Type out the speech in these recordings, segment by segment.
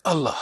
Allah.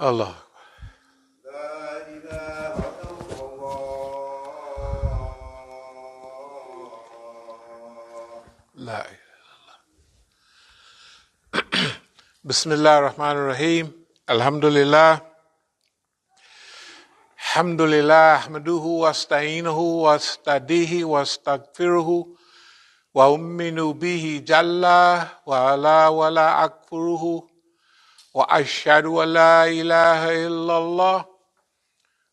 Allah. La Bismillah ar-Rahman ar-Rahim. Alhamdulillah. Alhamdulillah. Ahmaduhu wa asta'inuhu wa astadihi wa astaghfiruhu wa umminu bihi jalla wa ala wa la akfuruhu wa ashhadu wa la ilaha illallah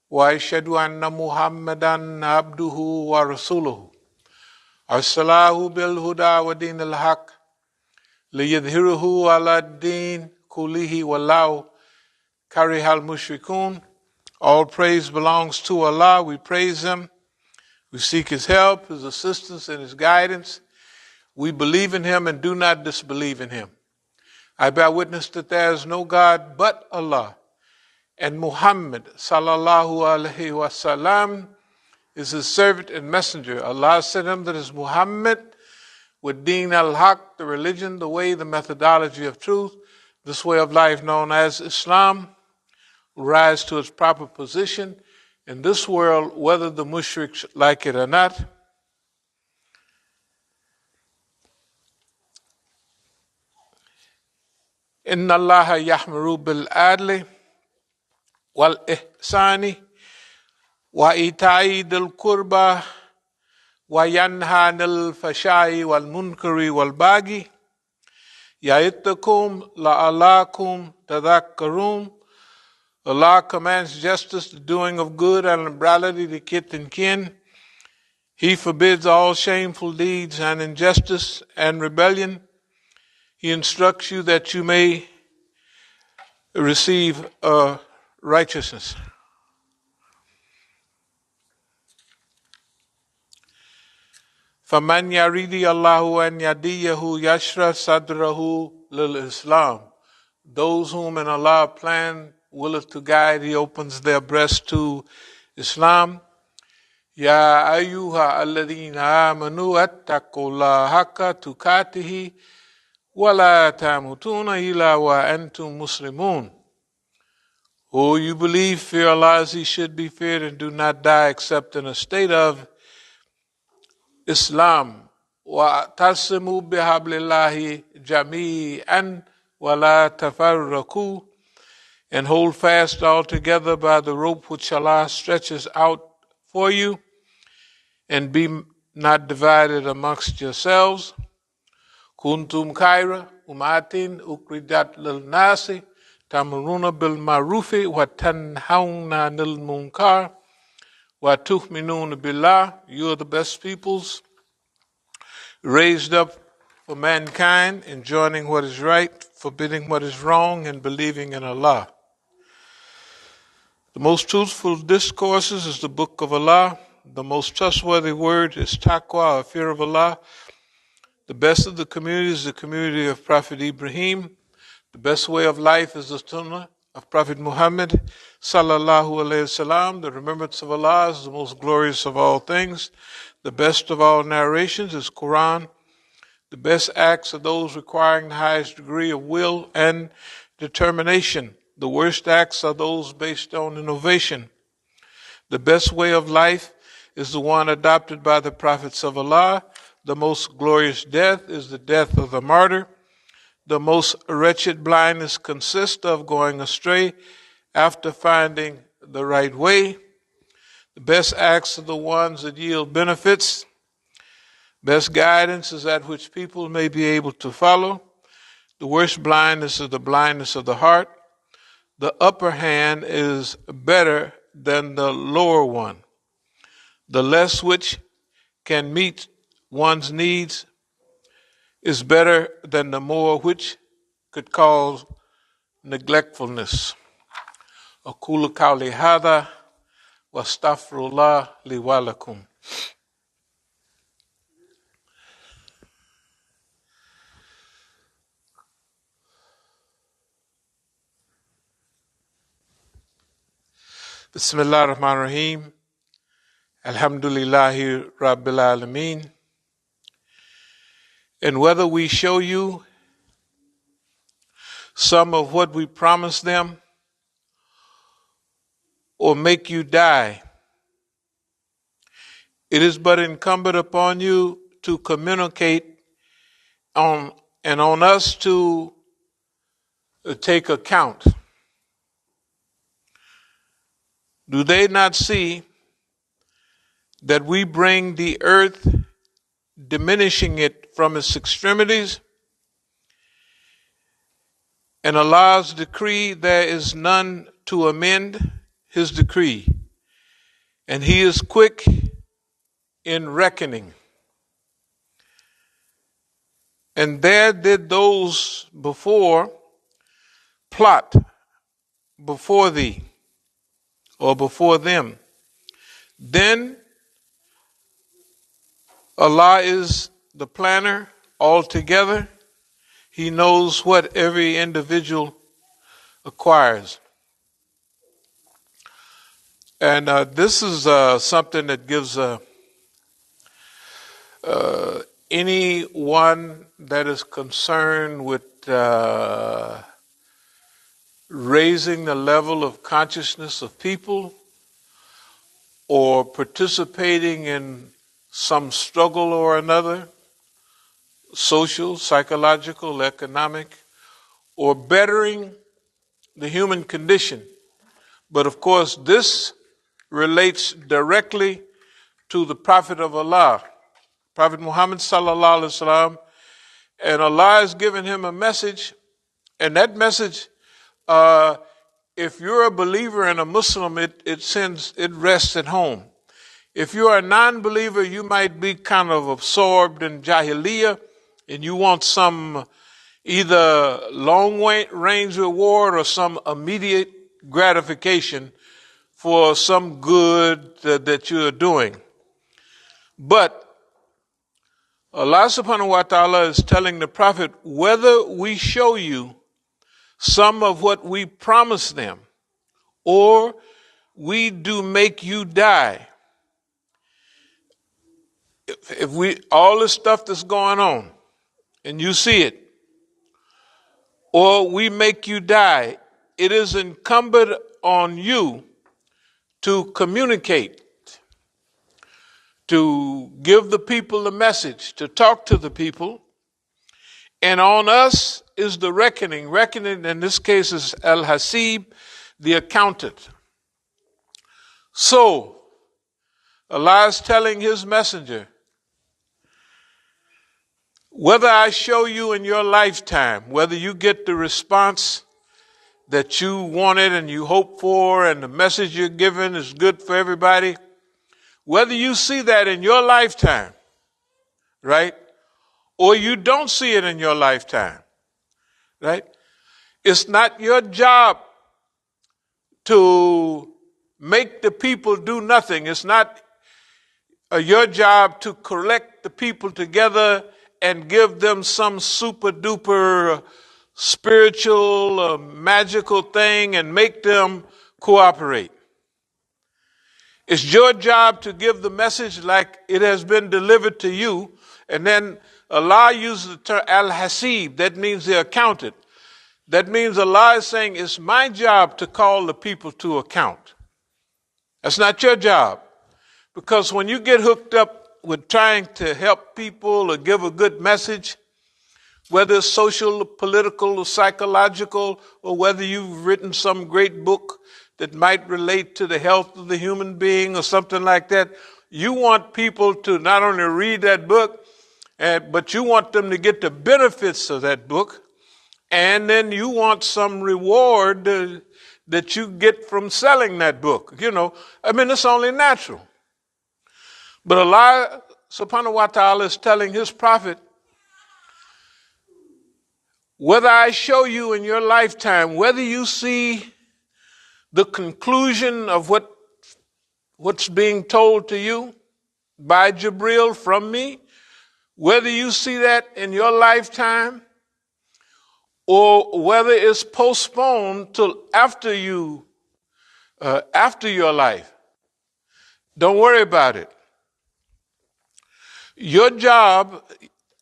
wa ashhadu anna Muhammadan abduhu wa rasuluhu. Arsalahu bil huda wa din al-haq liyadhhiruhu ala ad-din kullihi walau karihal mushrikun. All praise belongs to Allah. We praise Him. We seek His help, His assistance, and His guidance. We believe in Him and do not disbelieve in Him. I bear witness that there is no God but Allah, and Muhammad sallallahu alayhi wa sallam is His servant and messenger. Allah sent Him, that is Muhammad, with Deen al-Haq, the religion, the way, the methodology of truth. This way of life known as Islam will rise to its proper position in this world, whether the mushriks like it or not. Inna Allah yahmuru bil adli wal ihsani wa ita'i dil qurba wa yanha anil fashai wal munkari wal bagi ya'ittakum la'alakum tadhakkarun. Allah commands justice, the doing of good, and liberality to kith and kin. He forbids all shameful deeds and injustice and rebellion. He instructs you that you may receive righteousness. فَمَنْ يَرِيدِ اللَّهُ أَنْ يَهْدِيَهُ يَشْرَحْ صَدْرَهُ لِلْإِسْلَامِ. Those whom in Allah plan willeth to guide, He opens their breast to Islam. Ya ayyuha alladhina amanu attaqullaha haqqa tuqatihi wa la tamutuna illa wa antum muslimun. O you believe, fear Allah as He should be feared, and do not die except in a state of Islam. Wa tasimu bihablillahi jami'an wa la tafarraqu. And hold fast altogether by the rope which Allah stretches out for you, and be not divided amongst yourselves. Kuntum khaira ummatin ukhrijat lil nasi ta'muruna bil ma'rufi wa tanhauna 'anil munkar wa tu'minuna billah. You are the best peoples raised up for mankind, enjoining what is right, forbidding what is wrong, and believing in Allah. The most truthful discourses is the Book of Allah. The most trustworthy word is taqwa, or fear of Allah. The best of the community is the community of Prophet Ibrahim. The best way of life is the sunnah of Prophet Muhammad sallallahu alayhi wasallam. The remembrance of Allah is the most glorious of all things. The best of all narrations is Quran. The best acts are those requiring the highest degree of will and determination. The worst acts are those based on innovation. The best way of life is the one adopted by the prophets of Allah. The most glorious death is the death of the martyr. The most wretched blindness consists of going astray after finding the right way. The best acts are the ones that yield benefits. Best guidance is that which people may be able to follow. The worst blindness is the blindness of the heart. The upper hand is better than the lower one. The less which can meet one's needs is better than the more which could cause neglectfulness. أقول قولي هذا واستغفر الله لي ولكم. Bismillah ar-Rahman ar-Rahim. Alhamdulillahi Rabbil Alameen. And whether we show you some of what we promised them or make you die, it is but incumbent upon you to communicate on us to take account. Do they not see that we bring the earth, diminishing it from its extremities? And Allah's decree, there is none to amend his decree, and he is quick in reckoning. And there did those before plot before thee, or before them. Then Allah is the planner altogether. He knows what every individual acquires. And this is something that gives anyone that is concerned with raising the level of consciousness of people or participating in some struggle or another, social, psychological, economic, or bettering the human condition. But of course, this relates directly to the Prophet of Allah, Prophet Muhammad sallallahu alaihi wasallam, and Allah has given him a message, and that message, if you're a believer and a Muslim, it rests at home. If you're a non-believer, you might be kind of absorbed in Jahiliyyah, and you want some either long-range reward or some immediate gratification for some good that you're doing. But Allah subhanahu wa ta'ala is telling the Prophet, whether we show you some of what we promised them, or we do make you die. If we, all the stuff that's going on, and you see it, or we make you die, it is incumbent on you to communicate, to give the people the message, to talk to the people. And on us is the reckoning. Reckoning in this case is Al-Hasib, the accountant. So, Allah is telling his messenger, whether I show you in your lifetime, whether you get the response that you wanted and you hope for, and the message you're giving is good for everybody, whether you see that in your lifetime, right, or you don't see it in your lifetime, right, it's not your job to make the people do nothing. It's not your job to collect the people together and give them some super duper spiritual, magical thing and make them cooperate. It's your job to give the message like it has been delivered to you. And then Allah uses the term Al-Hasib. That means the accountant. That means Allah is saying it's my job to call the people to account. That's not your job. Because when you get hooked up with trying to help people or give a good message, whether it's social, political, or psychological, or whether you've written some great book that might relate to the health of the human being or something like that, you want people to not only read that book, but you want them to get the benefits of that book, and then you want some reward that you get from selling that book. It's only natural. But Allah subhanahu wa ta'ala is telling his prophet, whether I show you in your lifetime, whether you see the conclusion of what's being told to you by Jibril from me, whether you see that in your lifetime or whether it's postponed till after your life, don't worry about it. Your job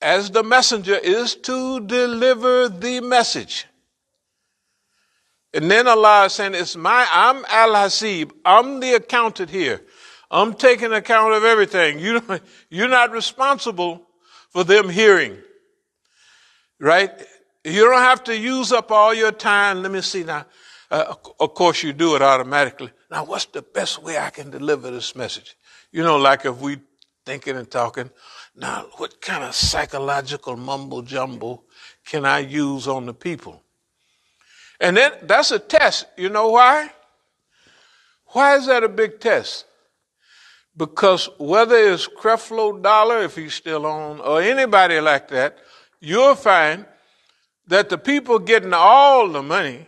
as the messenger is to deliver the message. And then Allah is saying, I'm Al-Hasib. I'm the accountant here. I'm taking account of everything. You're not responsible for them hearing. Right? You don't have to use up all your time. Let me see now. Of course, you do it automatically. Now, what's the best way I can deliver this message? Like if we thinking and talking, now, what kind of psychological mumbo jumbo can I use on the people? And then that's a test. You know why? Why is that a big test? Because whether it's Creflo Dollar, if he's still on, or anybody like that, you'll find that the people getting all the money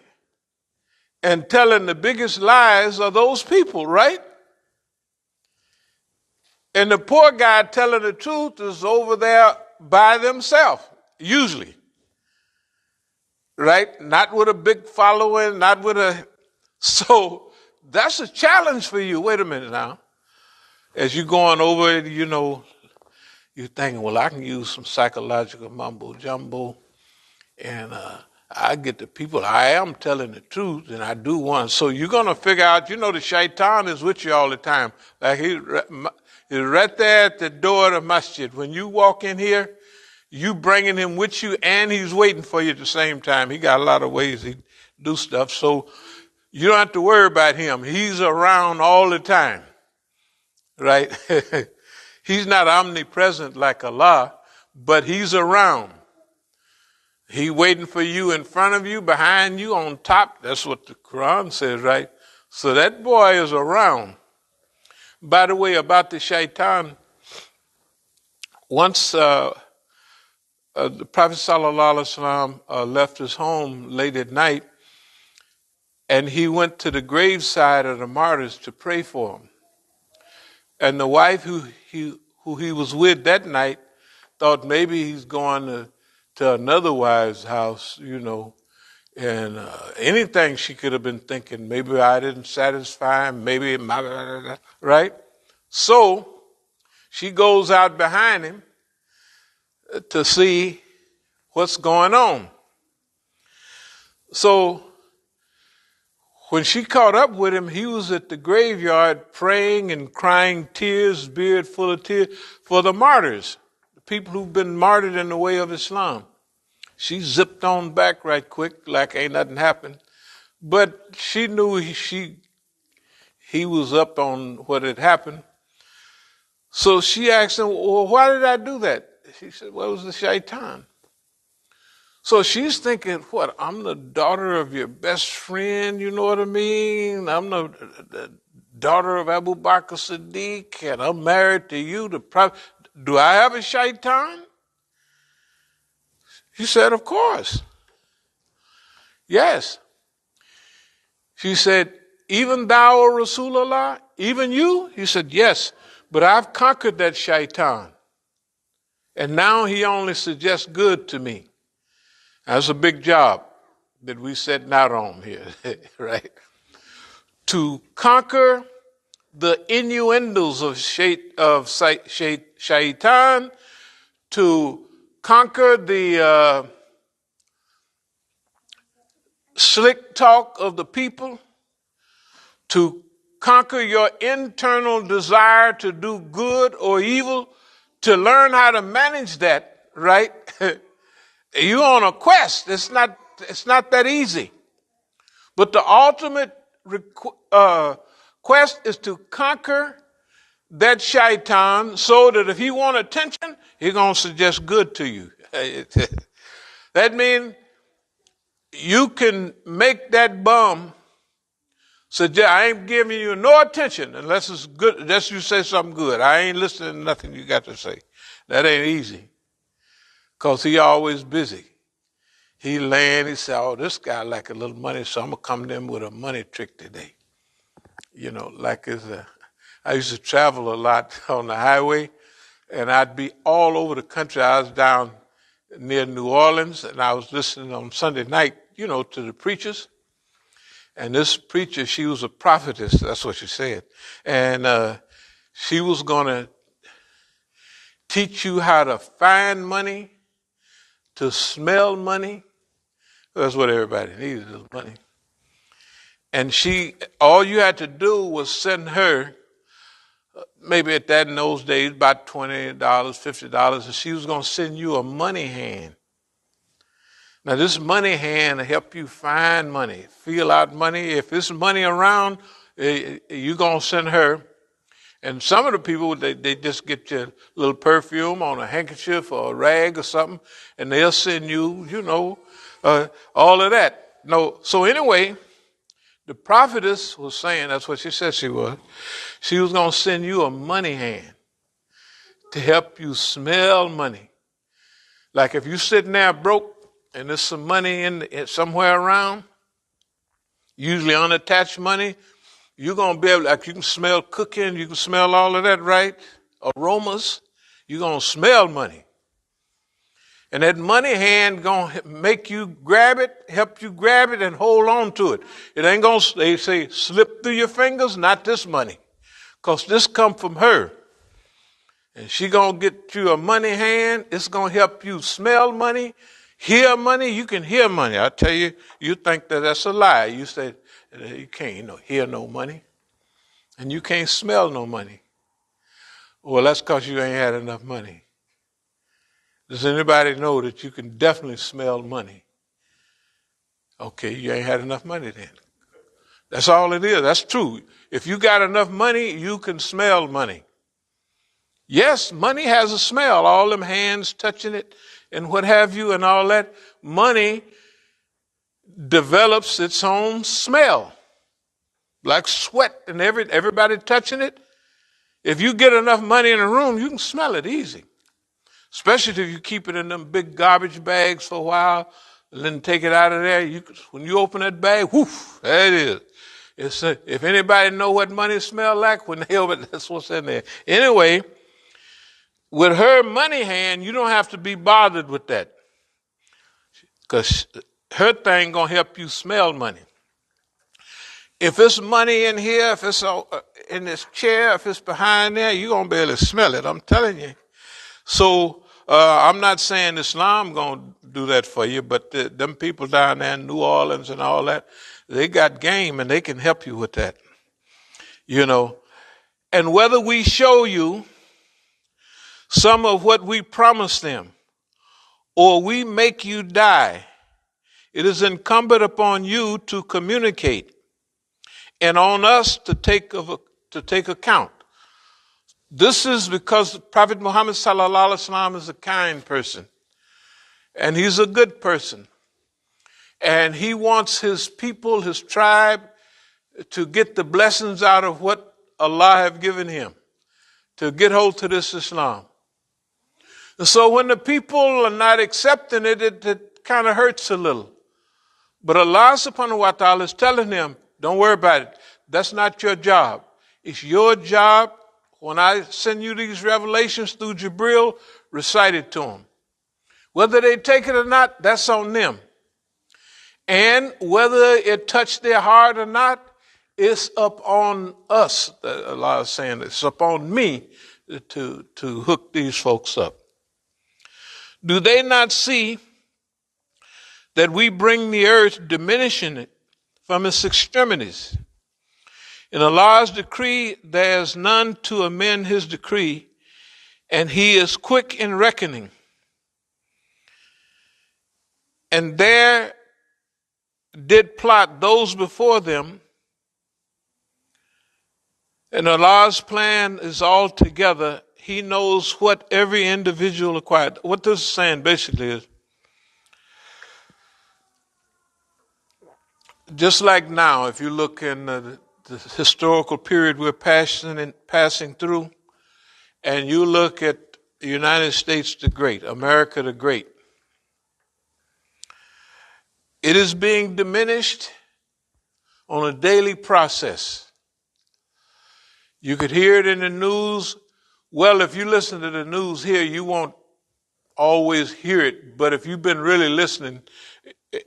and telling the biggest lies are those people, right? And the poor guy telling the truth is over there by themselves, usually. Right? Not with a big following, not with a... So that's a challenge for you. Wait a minute now. As you're going over it, you're thinking, well, I can use some psychological mumbo jumbo and I get the people. I am telling the truth and I do want. So you're going to figure out, the shaitan is with you all the time. Like he's right there at the door of the masjid. When you walk in here, you bringing him with you, and he's waiting for you at the same time. He got a lot of ways he do stuff, so you don't have to worry about him. He's around all the time, right? He's not omnipresent like Allah, but he's around. He waiting for you in front of you, behind you, on top. That's what the Quran says, right? So that boy is around. By the way, about the shaitan, once... the Prophet ﷺ left his home late at night, and he went to the graveside of the martyrs to pray for them. And the wife who he was with that night thought maybe he's going to another wife's house, and anything she could have been thinking. Maybe I didn't satisfy him, maybe right? So she goes out behind him to see what's going on. So when she caught up with him, he was at the graveyard praying and crying tears, beard full of tears, for the martyrs, the people who've been martyred in the way of Islam. She zipped on back right quick, like ain't nothing happened. But she knew he was up on what had happened. So she asked him, well, why did I do that? She said, well, it was the shaitan. So she's thinking, what, I'm the daughter of your best friend, you know what I mean? I'm the daughter of Abu Bakr Siddiq, and I'm married to you, the prophet. Do I have a shaitan? He said, of course. Yes. She said, even thou, O Rasulullah, even you? He said, yes, but I've conquered that shaitan. And now he only suggests good to me. That's a big job that we setting out on here, right? To conquer the innuendos of shaitan, to conquer the slick talk of the people, to conquer your internal desire to do good or evil, to learn how to manage that, right? You're on a quest. It's not that easy. But the ultimate quest is to conquer that shaitan so that if he want attention, he's going to suggest good to you. That means you can make that bum suggest, I ain't giving you no attention unless it's good, unless you say something good. I ain't listening to nothing you got to say. That ain't easy. Because he always busy. He land, he say, oh, this guy like a little money, so I'm going to come to him with a money trick today. You know, like I used to travel a lot on the highway, and I'd be all over the country. I was down near New Orleans, and I was listening on Sunday night, you know, to the preachers. And this preacher, she was a prophetess, that's what she said. And she was going to teach you how to find money, to smell money. That's what everybody needed, is money. And all you had to do was send her, maybe at that in those days, about $20, $50, and she was going to send you a money hand. Now, this money hand will help you find money, feel out money. If there's money around, you're going to send her. And some of the people, they just get you a little perfume on a handkerchief or a rag or something, and they'll send you, you know, all of that. No, so anyway, the prophetess was saying, that's what she said she was. She was going to send you a money hand to help you smell money. Like if you're sitting there broke and there's some money in somewhere around, usually unattached money, you're going to be able, like you can smell cooking, you can smell all of that, right? Aromas, you're going to smell money. And that money hand going to make you grab it, help you grab it and hold on to it. It ain't going to, they say, slip through your fingers, not this money. Because this come from her. And she going to get you a money hand. It's going to help you smell money, hear money. You can hear money. I tell you, you think that that's a lie. You say, you can't hear no money. And you can't smell no money. Well, that's because you ain't had enough money. Does anybody know that you can definitely smell money? Okay, you ain't had enough money then. That's all it is. That's true. If you got enough money, you can smell money. Yes, money has a smell. All them hands touching it and what have you and all that. Money develops its own smell. Like sweat and everybody touching it. If you get enough money in a room, you can smell it easy. Especially if you keep it in them big garbage bags for a while and then take it out of there. When you open that bag, whoof, there it is. If anybody know what money smell like, when they open it, that's what's in there. Anyway, with her money hand, you don't have to be bothered with that. Because her thing going to help you smell money. If it's money in here, if it's in this chair, if it's behind there, you're going to be able to smell it. I'm telling you. So I'm not saying Islam going to do that for you, but them people down there in New Orleans and all that, they got game and they can help you with that. You know. And whether we show you some of what we promised them or we make you die, it is incumbent upon you to communicate and on us to take account. This is because Prophet Muhammad sallallahu alaihi wasallam is a kind person, and he's a good person, and he wants his people, his tribe, to get the blessings out of what Allah have given him, to get hold to this Islam. And so when the people are not accepting it, it kind of hurts a little. But Allah subhanahu wa ta'ala is telling them, don't worry about it. That's not your job. It's your job. When I send you these revelations through Jibril, recite it to them. Whether they take it or not, that's on them. And whether it touched their heart or not, it's up on us. Allah is saying it's up on me to hook these folks up. Do they not see that we bring the earth diminishing it from its extremities? In Allah's decree, there is none to amend his decree, and he is quick in reckoning. And there did plot those before them, and Allah's plan is all together. He knows what every individual acquired. What this is saying basically is, just like now, if you look in the historical period we're passing through, and you look at the United States the Great, America the Great, it is being diminished on a daily process. You could hear it in the news. Well, if you listen to the news here, you won't always hear it. But if you've been really listening,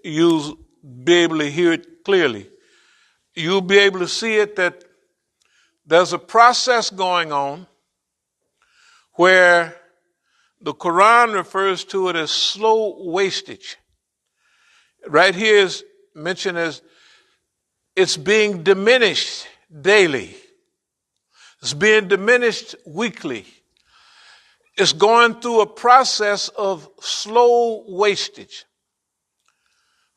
you'll be able to hear it clearly. You'll be able to see it that there's a process going on where the Quran refers to it as slow wastage. Right here is mentioned as it's being diminished daily. It's being diminished weekly. It's going through a process of slow wastage.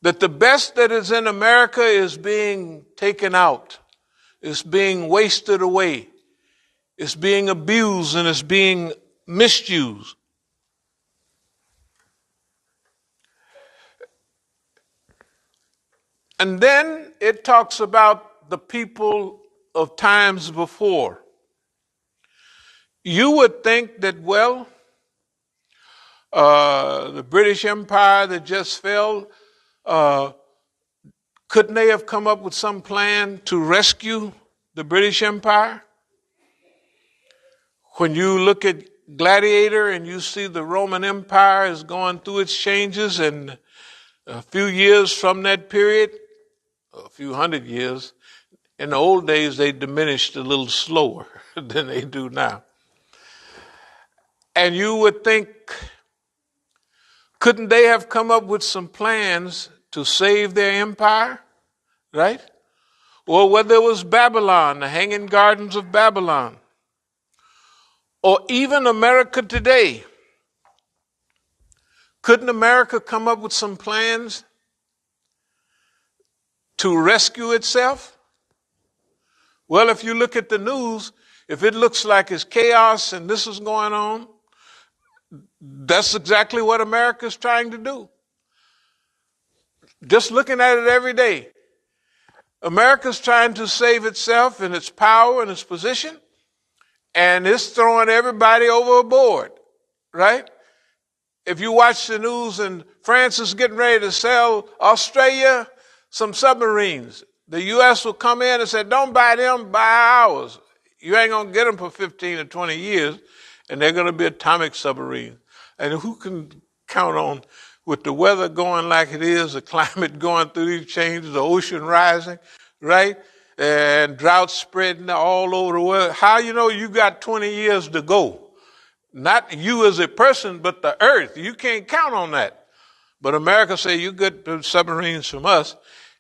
That the best that is in America is being taken out. It's being wasted away. It's being abused and it's being misused. And then it talks about the people of times before. You would think that, well, the British Empire that just fell, couldn't they have come up with some plan to rescue the British Empire? When you look at Gladiator and you see the Roman Empire is going through its changes, and a few years from that period, a few hundred years, in the old days they diminished a little slower than they do now. And you would think, couldn't they have come up with some plans to save their empire, right? Or whether it was Babylon, the Hanging Gardens of Babylon, or even America today. Couldn't America come up with some plans to rescue itself? Well, if you look at the news, if it looks like it's chaos and this is going on, that's exactly what America's trying to do. Just looking at it every day. America's trying to save itself and its power and its position, and it's throwing everybody overboard, right? If you watch the news, and France is getting ready to sell Australia some submarines. The U.S. will come in and say, don't buy them, buy ours. You ain't going to get them for 15 or 20 years, and they're going to be atomic submarines. And who can count on, with the weather going like it is, the climate going through these changes, the ocean rising, right? And drought spreading all over the world. How you know you got 20 years to go? Not you as a person, but the earth. You can't count on that. But America say, you get the submarines from us,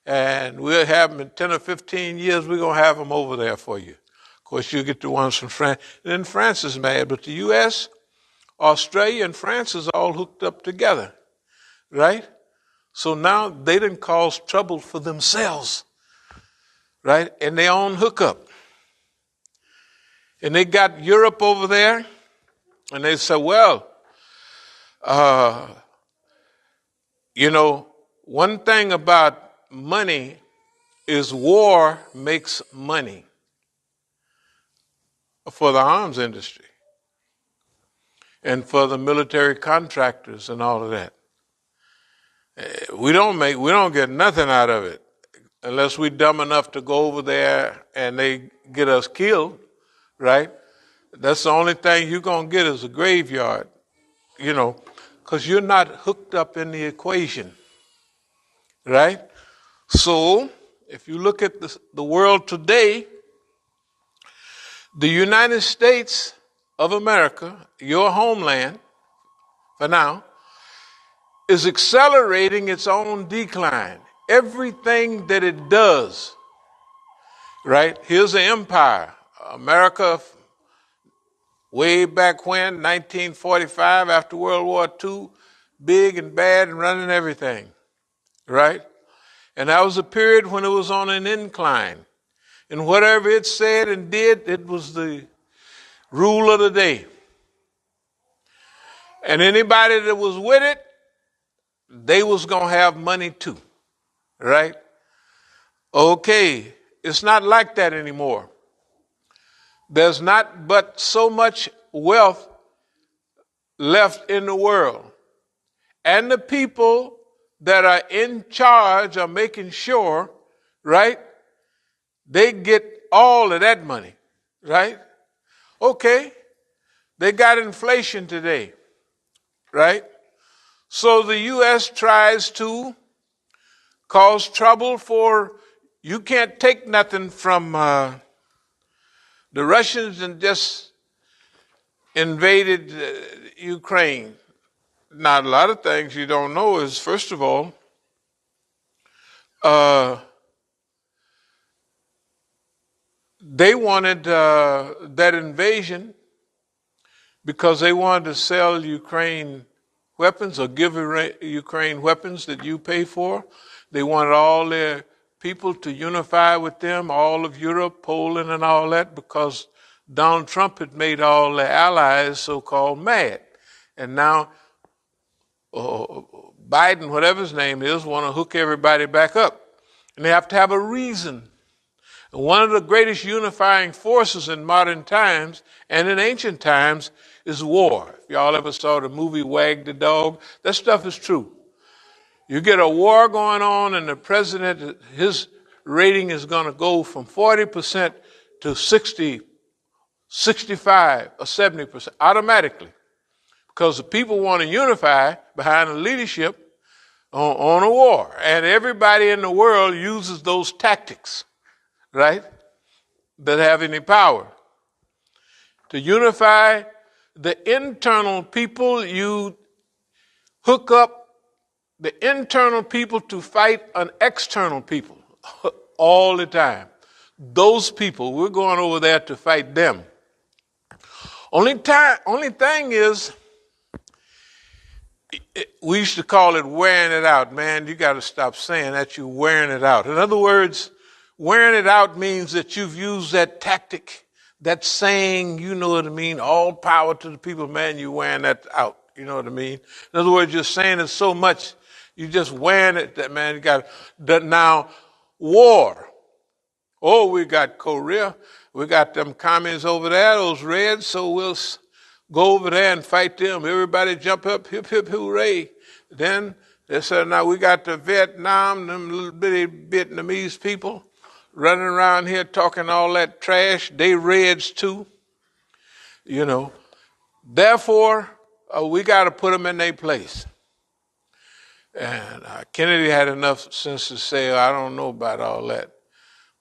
and we'll have them in 10 or 15 years. We're going to have them over there for you. Of course, you get the ones from France. And then France is mad. But the U.S., Australia, and France is all hooked up together, right? So now they didn't cause trouble for themselves, right? And their own hookup. And they got Europe over there, and they said, well, one thing about money is war makes money for the arms industry and for the military contractors and all of that. We don't get nothing out of it unless we're dumb enough to go over there and they get us killed, right? That's the only thing you're going to get is a graveyard, because you're not hooked up in the equation, right? So if you look at the world today, the United States of America, your homeland for now, is accelerating its own decline. Everything that it does right? Here's the empire. America, way back when, 1945, after World War II, big and bad and running everything, right? And that was a period when it was on an incline. And whatever it said and did, it was the rule of the day. And anybody that was with it, they was going to have money too, right? Okay, it's not like that anymore. There's not but so much wealth left in the world. And the people that are in charge are making sure, right, they get all of that money, right? Okay, they got inflation today, right? So the U.S. tries to cause trouble for, you can't take nothing from the Russians and just invaded Ukraine. Now, a lot of things you don't know is, first of all, they wanted that invasion because they wanted to sell Ukraine weapons or give Ukraine weapons that you pay for. They wanted all their people to unify with them, all of Europe, Poland, and all that, because Donald Trump had made all their allies so-called mad. And now Biden, whatever his name is, want to hook everybody back up. And they have to have a reason. And one of the greatest unifying forces in modern times and in ancient times is war. If y'all ever saw the movie Wag the Dog, that stuff is true. You get a war going on and the president, his rating is going to go from 40% to 60, 65, or 70% automatically. Because the people want to unify behind the leadership on a war. And everybody in the world uses those tactics, right, that have any power. To unify the internal people, you hook up the internal people to fight an external people all the time. Those people, we're going over there to fight them. Only thing is, we used to call it wearing it out. Man, you got to stop saying that, you're wearing it out. In other words, wearing it out means that you've used that tactic, that saying, you know what I mean, all power to the people, man, you're wearing that out. You know what I mean? In other words, you're saying it so much, you just wearing it, that man, you got that. Now, war. Oh, we got Korea. We got them commies over there, those reds, so we'll go over there and fight them. Everybody jump up, hip, hip, hooray. Then they said, now we got the Vietnam, them little bitty Vietnamese people running around here talking all that trash. They reds too, you know. Therefore, we got to put them in their place. And Kennedy had enough sense to say, I don't know about all that.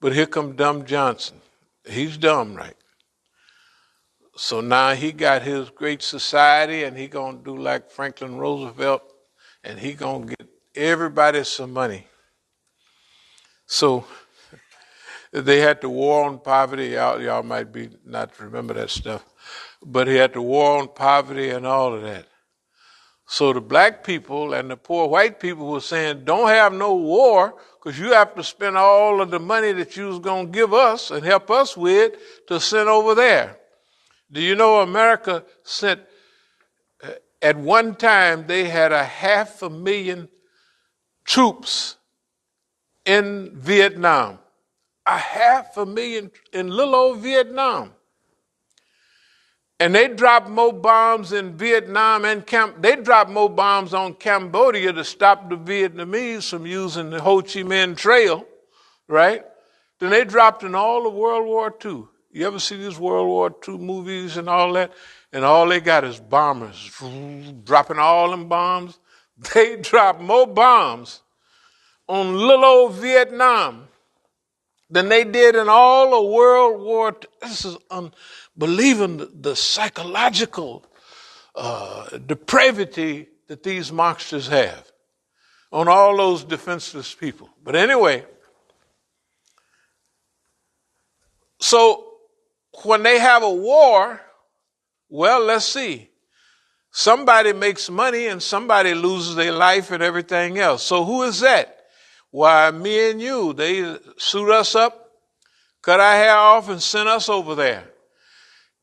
But here come Dumb Johnson. He's dumb, right? So now he got his great society, and he going to do like Franklin Roosevelt, and he going to get everybody some money. So they had the war on poverty. Y'all might be not remember that stuff. But he had the war on poverty and all of that. So the black people and the poor white people were saying, don't have no war, because you have to spend all of the money that you was going to give us and help us with to send over there. Do you know America sent, at one time, they had 500,000 troops in Vietnam. 500,000 in little old Vietnam. And they dropped more bombs in Vietnam and they dropped more bombs on Cambodia to stop the Vietnamese from using the Ho Chi Minh Trail, right? Then they dropped in all of World War II. You ever see these World War II movies and all that? And all they got is bombers dropping all them bombs. They dropped more bombs on little old Vietnam than they did in all of World War II. This is unbelievable, the psychological depravity that these monsters have on all those defenseless people. But anyway, So when they have a war, well, let's see. Somebody makes money and somebody loses their life and everything else. So who is that? Why, me and you. They suit us up, cut our hair off, and sent us over there.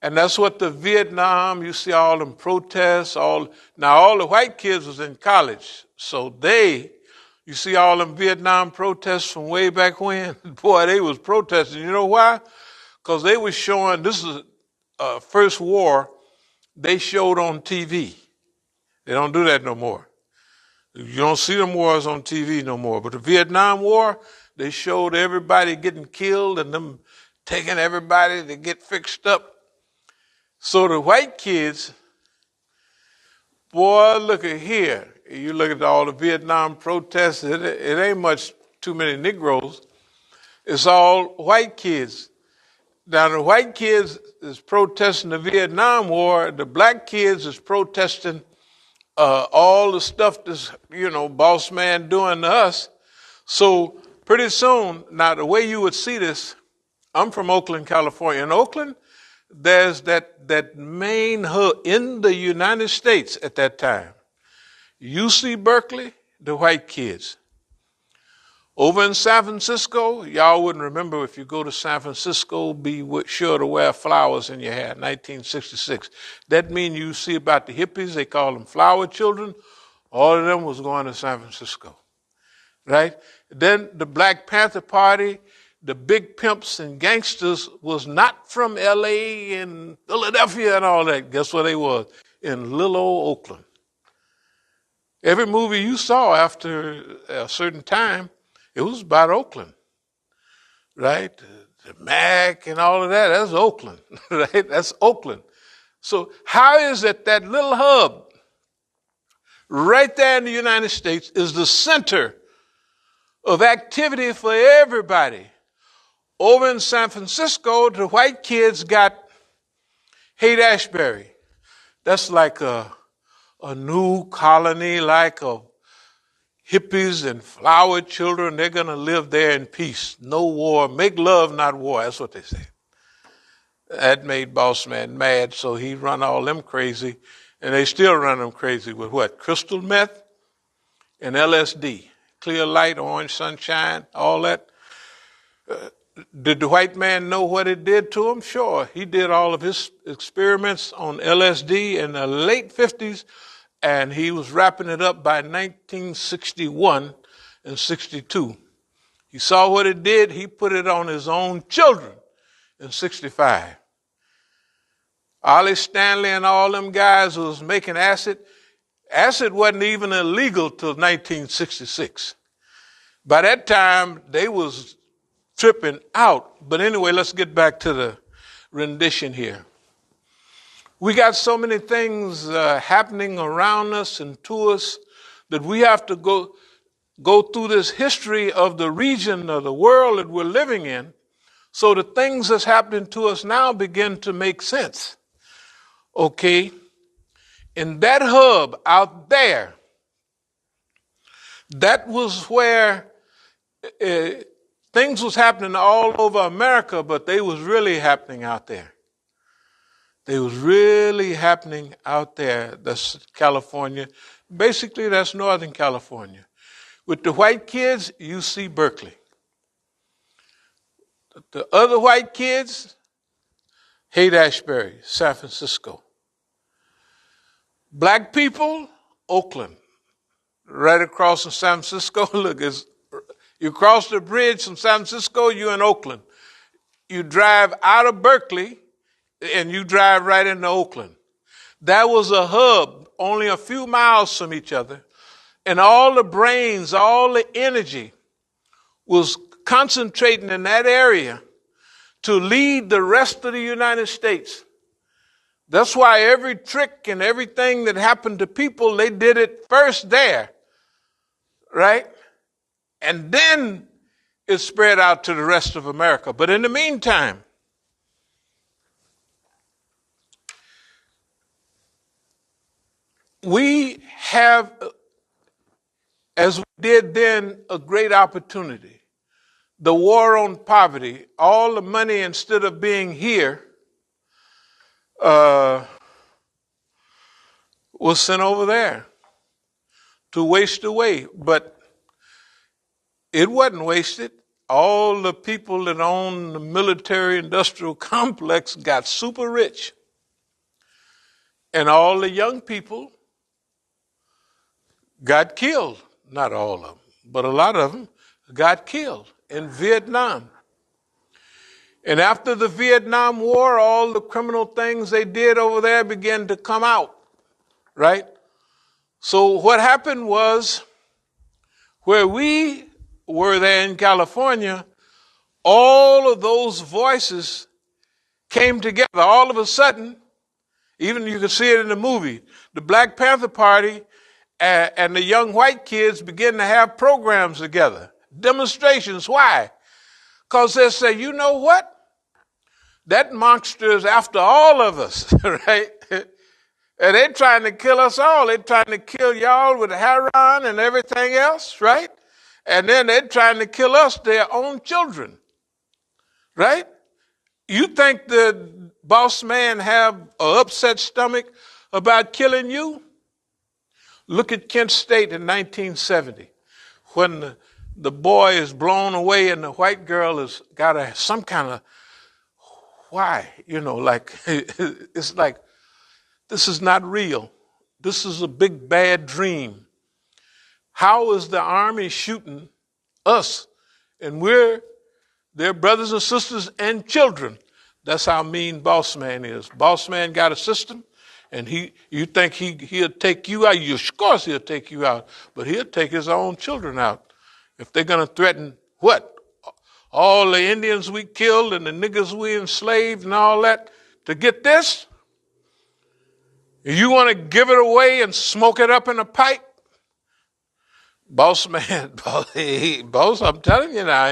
And that's what the Vietnam, you see all them protests, all the white kids was in college. So you see all them Vietnam protests from way back when? Boy, they was protesting. You know why? Because they was showing, this is first war they showed on TV. They don't do that no more. You don't see them wars on TV no more. But the Vietnam War, they showed everybody getting killed and them taking everybody to get fixed up. So the white kids, boy, look at here. You look at all the Vietnam protests, it ain't much too many Negroes. It's all white kids. Now the white kids is protesting the Vietnam War. The black kids is protesting all the stuff this, boss man doing to us. So pretty soon, now the way you would see this, I'm from Oakland, California. In Oakland, there's that main hub in the United States at that time. UC Berkeley, the white kids. Over in San Francisco, y'all wouldn't remember if you go to San Francisco, be sure to wear flowers in your hair, 1966. That means you see about the hippies, they call them flower children. All of them was going to San Francisco, right? Then the Black Panther Party, the big pimps and gangsters was not from LA and Philadelphia and all that. Guess where they was? In little old Oakland. Every movie you saw after a certain time, it was about Oakland, right? The Mac and all of that, that's Oakland, right? That's Oakland. So how is it that little hub right there in the United States is the center of activity for everybody? Over in San Francisco, the white kids got Haight-Ashbury. That's like a new colony, like a hippies and flower children. They're going to live there in peace. No war. Make love, not war. That's what they say. That made boss man mad, so he run all them crazy. And they still run them crazy with what? Crystal meth and LSD. Clear light, orange sunshine, all that. Did the white man know what it did to him? Sure. He did all of his experiments on LSD in the late 50s, and he was wrapping it up by 1961 and 62. He saw what it did. He put it on his own children in 65. Ollie Stanley and all them guys who was making acid. Acid wasn't even illegal till 1966. By that time, they was tripping out. But anyway, let's get back to the rendition here. We got so many things happening around us and to us that we have to go through this history of the region of the world that we're living in, so the things that's happening to us now begin to make sense. Okay? In that hub out there, that was where things was happening all over America, but they was really happening out there. They was really happening out there. That's California. Basically, that's Northern California. With the white kids, UC Berkeley. The other white kids, Haight-Ashbury, San Francisco. Black people, Oakland. Right across from San Francisco. Look, you cross the bridge from San Francisco, you're in Oakland. You drive out of Berkeley, and you drive right into Oakland. That was a hub only a few miles from each other. And all the brains, all the energy was concentrating in that area to lead the rest of the United States. That's why every trick and everything that happened to people, they did it first there, right? And then it spread out to the rest of America. But in the meantime, we have, as we did then, a great opportunity the war on poverty, all the money, instead of being here, was sent over there to waste away. But it wasn't wasted. All the people that own the military industrial complex got super rich. And all the young people got killed. Not all of them, but a lot of them got killed in Vietnam. And after the Vietnam War, all the criminal things they did over there began to come out, right? So what happened was, where we were there in California, all of those voices came together. All of a sudden, even you can see it in the movie, the Black Panther Party and the young white kids began to have programs together, demonstrations. Why? Because they say, you know what? That monster is after all of us, right? And they're trying to kill us all. They're trying to kill y'all with heroin and everything else, right? And then they're trying to kill us, their own children, right? You think the boss man have an upset stomach about killing you? Look at Kent State in 1970, when the boy is blown away and the white girl has got some kind of, why? Like, it's like, this is not real. This is a big bad dream. How is the army shooting us? And we're their brothers and sisters and children. That's how mean boss man is. Boss man got a system, and you think he'll take you out. Of course he'll take you out, but he'll take his own children out. If they're going to threaten what? All the Indians we killed and the niggas we enslaved and all that to get this? You want to give it away and smoke it up in a pipe? Boss man, boss, I'm telling you now,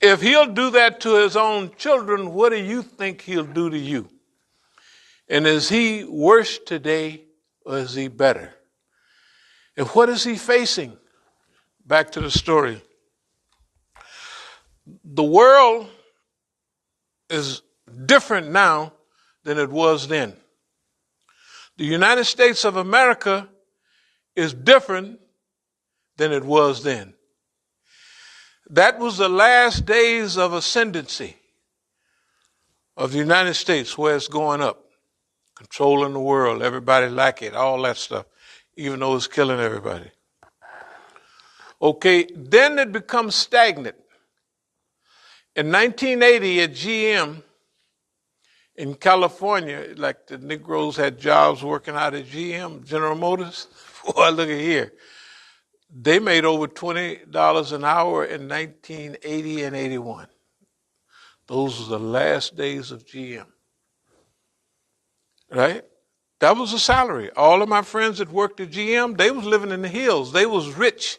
if he'll do that to his own children, what do you think he'll do to you? And is he worse today or is he better? And what is he facing? Back to the story. The world is different now than it was then. The United States of America is different than it was then. That was the last days of ascendancy of the United States, where it's going up, controlling the world, everybody like it, all that stuff, even though it's killing everybody. Okay, then it becomes stagnant. In 1980 at GM in California, like the Negroes had jobs working out at GM, General Motors. Boy, look at here. They made over $20 an hour in 1980 and 81. Those were the last days of GM. Right? That was the salary. All of my friends that worked at GM, they was living in the hills. They was rich.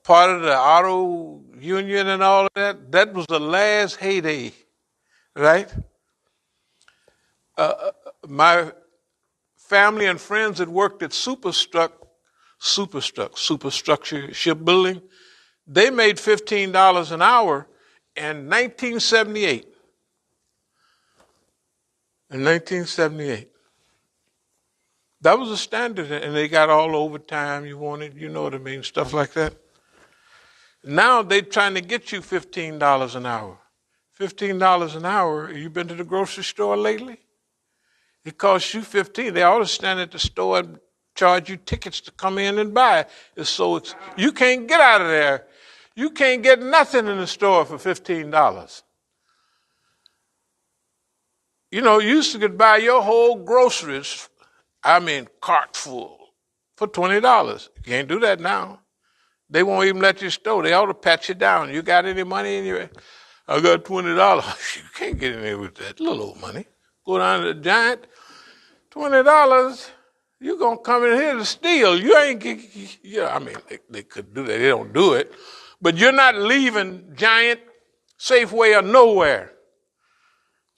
Part of the auto union and all of that. That was the last heyday. Right? My family and friends that worked at Superstructure shipbuilding, they made $15 an hour in 1978. In 1978. That was a standard, and they got all overtime you wanted, you know what I mean, stuff like that. Now they're trying to get you $15 an hour. $15 an hour, you been to the grocery store lately? It costs you $15. They ought to stand at the store and charge you tickets to come in and buy. You can't get out of there. You can't get nothing in the store for $15. You used to could buy your whole groceries, cart full, for $20. You can't do that now. They won't even let you store. They ought to pat you down. You got any money in your? I got $20. You can't get in there with that little old money. Go down to the Giant, $20. You're going to come in here to steal. You ain't, they could do that. They don't do it. But you're not leaving Giant, Safeway, or nowhere.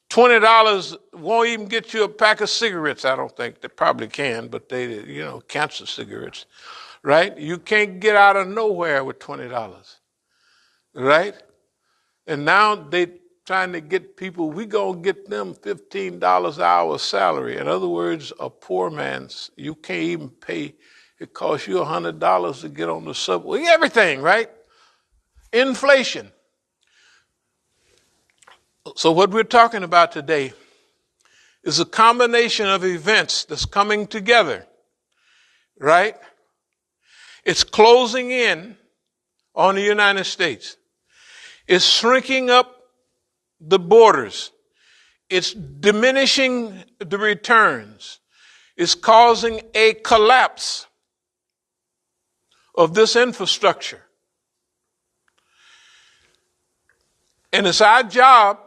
$20 won't even get you a pack of cigarettes, I don't think. They probably can, but they, cancer cigarettes, right? You can't get out of nowhere with $20. right? And now they trying to get people, we gonna get them $15 an hour salary. In other words, a poor man's, you can't even pay, it costs you $100 to get on the subway, everything, right? Inflation. So what we're talking about today is a combination of events that's coming together, right? It's closing in on the United States. It's shrinking up the borders. It's diminishing the returns. It's causing a collapse of this infrastructure. And it's our job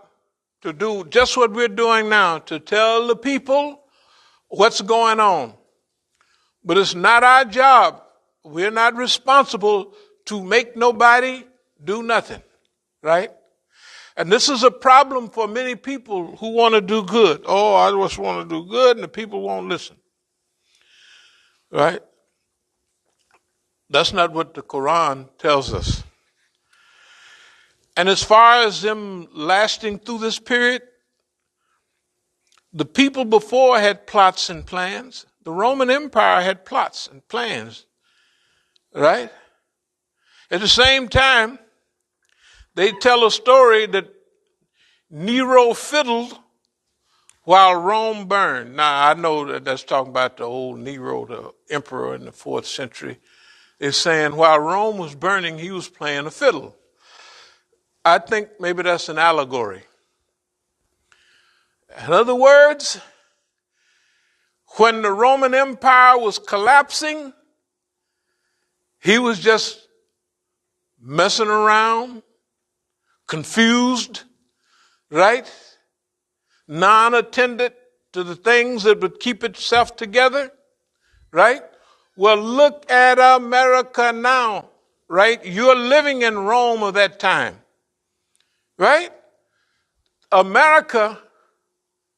to do just what we're doing now, to tell the people what's going on. But it's not our job. We're not responsible to make nobody do nothing, right? And this is a problem for many people who want to do good. Oh, I just want to do good, and the people won't listen, right? That's not what the Quran tells us. And as far as them lasting through this period, the people before had plots and plans. The Roman Empire had plots and plans, right? At the same time, they tell a story that Nero fiddled while Rome burned. Now, I know that that's talking about the old Nero, the emperor in the 4th century. They're saying while Rome was burning, he was playing a fiddle. I think maybe that's an allegory. In other words, when the Roman Empire was collapsing, he was just messing around, confused, right? Non-attendant to the things that would keep itself together, right? Well, look at America now, right? You're living in Rome of that time, right? America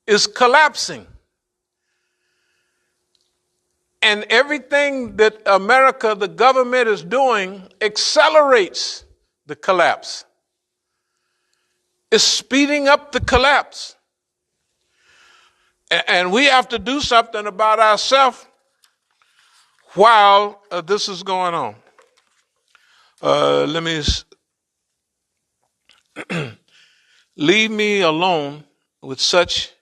is collapsing. And everything that America, the government, is doing accelerates the collapse. It's speeding up the collapse. And we have to do something about ourselves while this is going on. Leave me alone with such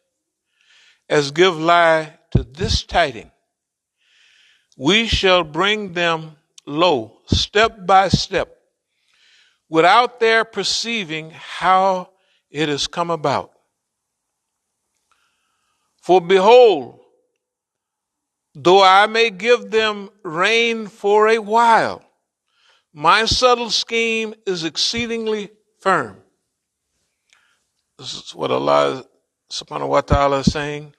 as give lie to this tiding. We shall bring them low, step by step, without their perceiving how it has come about. For behold, though I may give them rain for a while, my subtle scheme is exceedingly firm. This is what Allah subhanahu wa ta'ala is saying.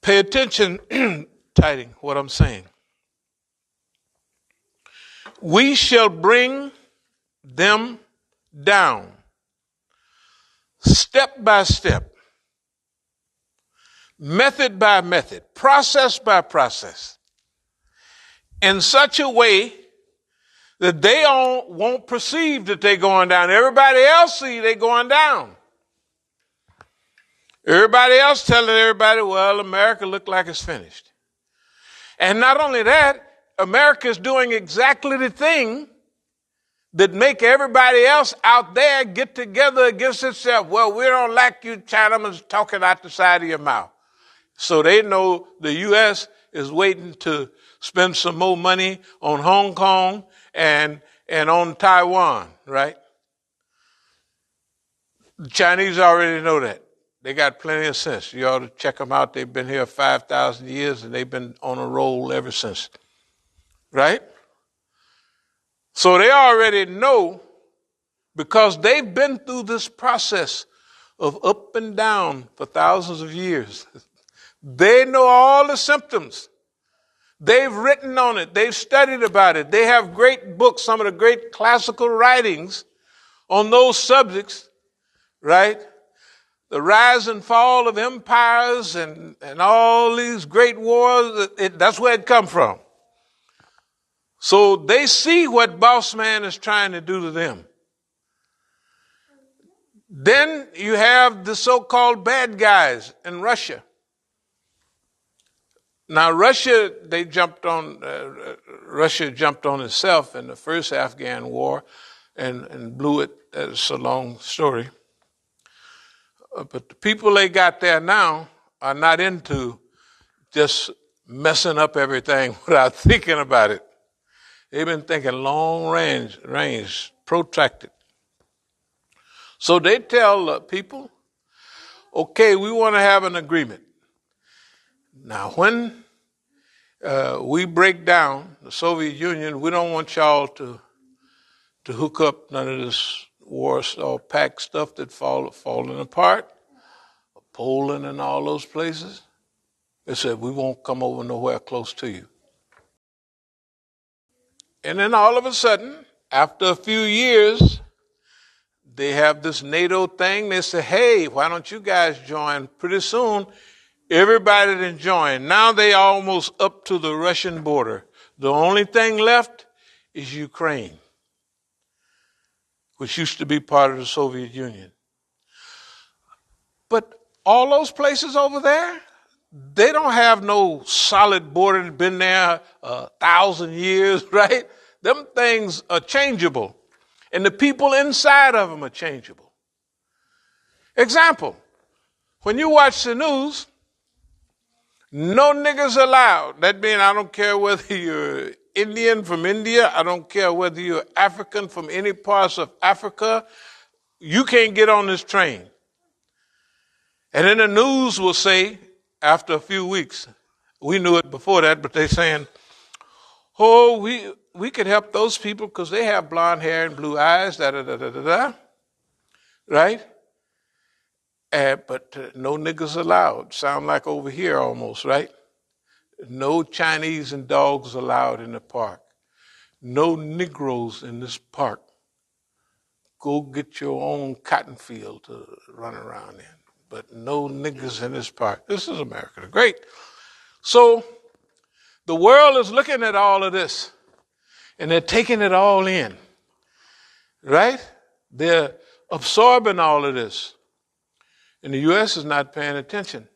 Pay attention, tiding, what I'm saying. We shall bring them down, step by step, method by method, process by process, in such a way that they won't perceive that they're going down. Everybody else see they're going down. Everybody else telling everybody, well, America look like it's finished. And not only that, America is doing exactly the thing that make everybody else out there get together against itself. Well, we don't like you Chinamen talking out the side of your mouth. So they know the U.S. is waiting to spend some more money on Hong Kong and on Taiwan, right? The Chinese already know that. They got plenty of sense. You ought to check them out. They've been here 5,000 years, and they've been on a roll ever since, right? So they already know, because they've been through this process of up and down for thousands of years. They know all the symptoms. They've written on it. They've studied about it. They have great books, some of the great classical writings on those subjects, right? The rise and fall of empires and all these great wars, that's where it come from. So they see what boss man is trying to do to them. Then you have the so-called bad guys in Russia. Now, Russia jumped on itself in the first Afghan war and blew it. That's a long story. But the people they got there now are not into just messing up everything without thinking about it. They've been thinking long range, protracted. So they tell people, okay, we want to have an agreement. Now, when we break down the Soviet Union, we don't want y'all to hook up none of this Warsaw Pact stuff that's falling apart, Poland and all those places. They said, we won't come over nowhere close to you. And then all of a sudden, after a few years, they have this NATO thing. They say, hey, why don't you guys join? Pretty soon, everybody done joined. Now they almost up to the Russian border. The only thing left is Ukraine, which used to be part of the Soviet Union. But all those places over there, they don't have no solid border that's been there 1,000 years, right? Them things are changeable. And the people inside of them are changeable. Example, when you watch the news, no niggas allowed. That means I don't care whether you're Indian from India, I don't care whether you're African from any parts of Africa, you can't get on this train. And then the news will say, after a few weeks, we knew it before that, but they're saying, oh, we could help those people because they have blonde hair and blue eyes, right? But no niggas allowed. Sound like over here almost, right? No Chinese and dogs allowed in the park. No Negroes in this park. Go get your own cotton field to run around in. But no niggas in this park. This is America the Great. So the world is looking at all of this, and they're taking it all in, right? They're absorbing all of this. And the U.S. is not paying attention.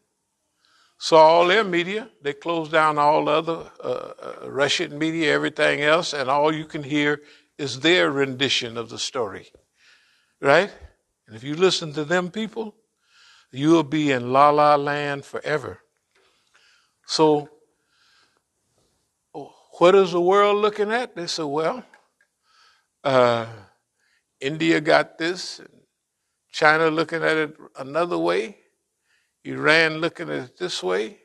So all their media, they closed down all the other Russian media, everything else, and all you can hear is their rendition of the story, right? And if you listen to them people, you'll be in la-la land forever. So what is the world looking at? They say, well, India got this, and China looking at it another way, Iran looking at it this way,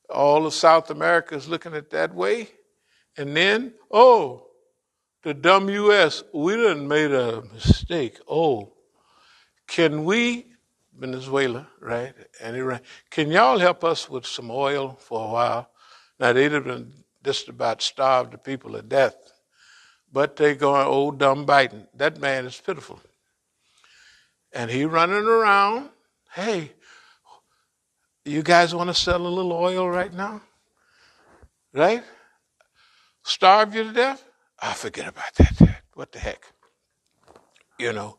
all of South America is looking at it that way, and then, oh, the dumb U.S., we done made a mistake. Oh, can we, Venezuela, right, and Iran, can y'all help us with some oil for a while? Now, they'd have been just about starved the people to death, but they going, oh, dumb Biden. That man is pitiful. And he running around, hey, you guys want to sell a little oil right now? Right? Starve you to death? Forget about that. What the heck? You know,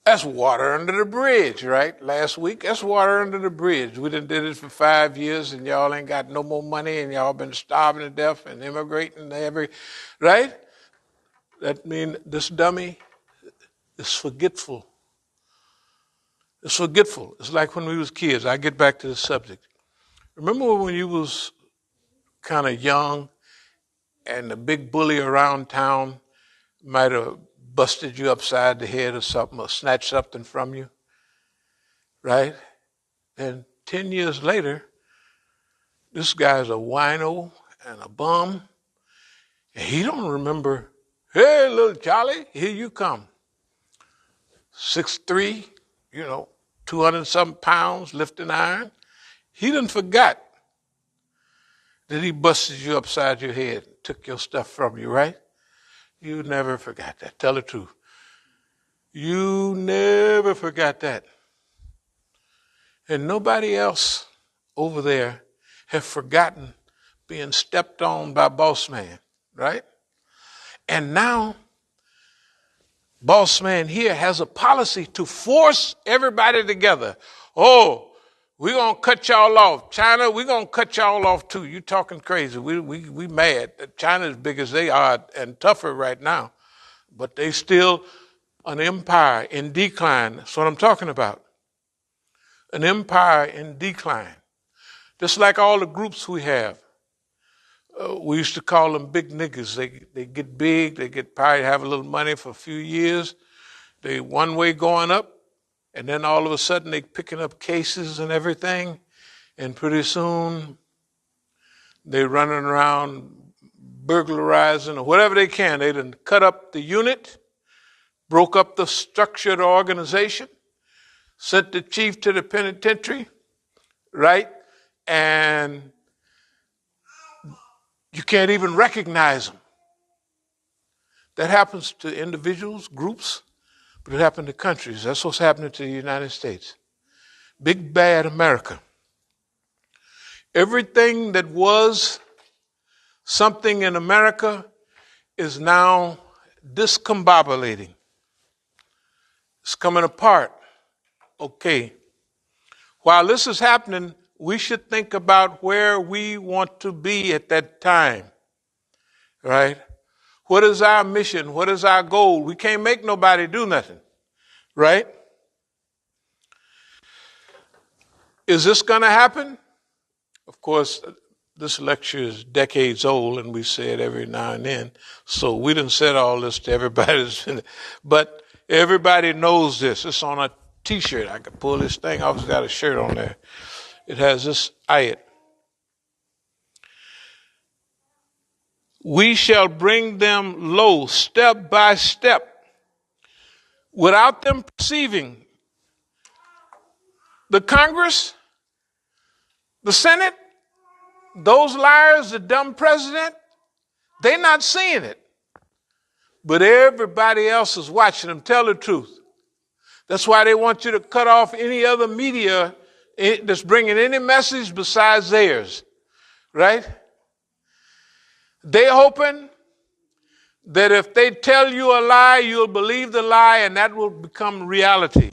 that's water under the bridge, right? Last week, that's water under the bridge. We done did it for 5 years, and y'all ain't got no more money, and y'all been starving to death and immigrating right? That means this dummy is forgetful. It's forgetful. It's like when we was kids. I get back to the subject. Remember when you was kind of young and the big bully around town might have busted you upside the head or something, or snatched something from you, right? And 10 years later, this guy's a wino and a bum, and he don't remember, hey, little Charlie, here you come. 6'3", 200-something pounds, lifting iron. He done forgot that he busted you upside your head, took your stuff from you, right? You never forgot that. Tell the truth. You never forgot that. And nobody else over there have forgotten being stepped on by boss man, right? And now, boss man here has a policy to force everybody together. Oh, we're going to cut y'all off. China, we're going to cut y'all off too. You talking crazy. We mad. China is big as they are and tougher right now. But they still an empire in decline. That's what I'm talking about. An empire in decline. Just like all the groups we have. We used to call them big niggas. They get big. They get probably have a little money for a few years. They one way going up. And then all of a sudden they picking up cases and everything. And pretty soon they running around burglarizing or whatever they can. They done cut up the unit, broke up the structure of the organization, sent the chief to the penitentiary, right? And you can't even recognize them. That happens to individuals, groups, but it happened to countries. That's what's happening to the United States. Big bad America. Everything that was something in America is now discombobulating. It's coming apart. Okay. While this is happening, we should think about where we want to be at that time. Right? What is our mission? What is our goal? We can't make nobody do nothing. Right? Is this going to happen? Of course, this lecture is decades old, and we say it every now and then. So we done said all this to everybody. But everybody knows this. It's on a T-shirt. I could pull this thing off. It's got a shirt on there. It has this ayat. We shall bring them low, step by step, without them perceiving. The Congress, the Senate, those liars, the dumb president, they're not seeing it. But everybody else is watching them tell the truth. That's why they want you to cut off any other media that's bringing any message besides theirs. Right? They're hoping that if they tell you a lie, you'll believe the lie and that will become reality.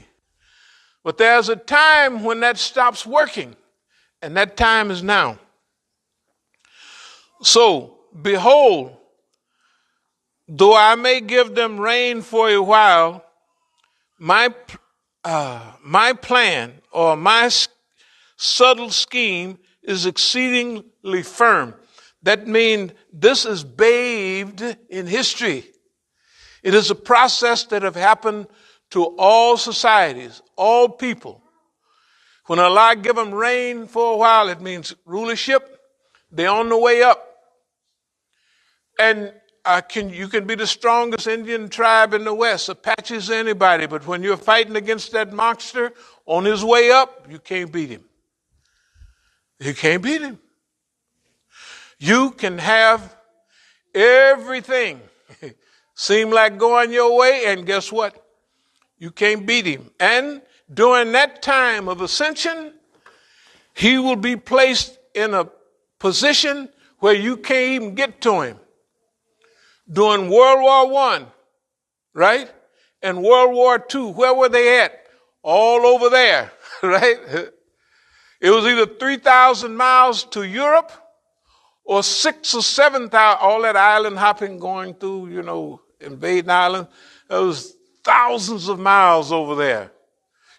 But there's a time when that stops working, and that time is now. So, behold, though I may give them rain for a while, my plan or my subtle scheme is exceedingly firm. That means this is bathed in history. It is a process that have happened to all societies, all people. When Allah give them rain for a while, it means rulership. They're on the way up. And you can be the strongest Indian tribe in the West, Apaches, anybody, but when you're fighting against that monster on his way up, you can't beat him. You can't beat him. You can have everything seem like going your way, and guess what? You can't beat him. And during that time of ascension, he will be placed in a position where you can't even get to him. During World War I, right? And World War II, where were they at? All over there, right? It was either 3,000 miles to Europe or 6,000 or 7,000, all that island hopping going through, invading islands. There was thousands of miles over there.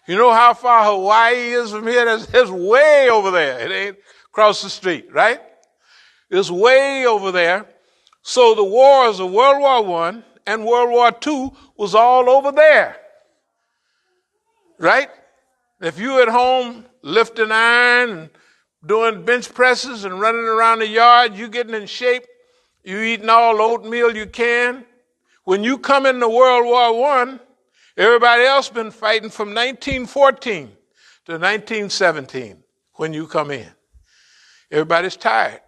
You know how far Hawaii is from here? It's way over there. It ain't across the street, right? It's way over there. So the wars of World War I and World War II was all over there, right? If you at home lifting iron and doing bench presses and running around the yard, you getting in shape, you eating all the oatmeal you can. When you come into World War I, everybody else been fighting from 1914 to 1917 when you come in. Everybody's tired.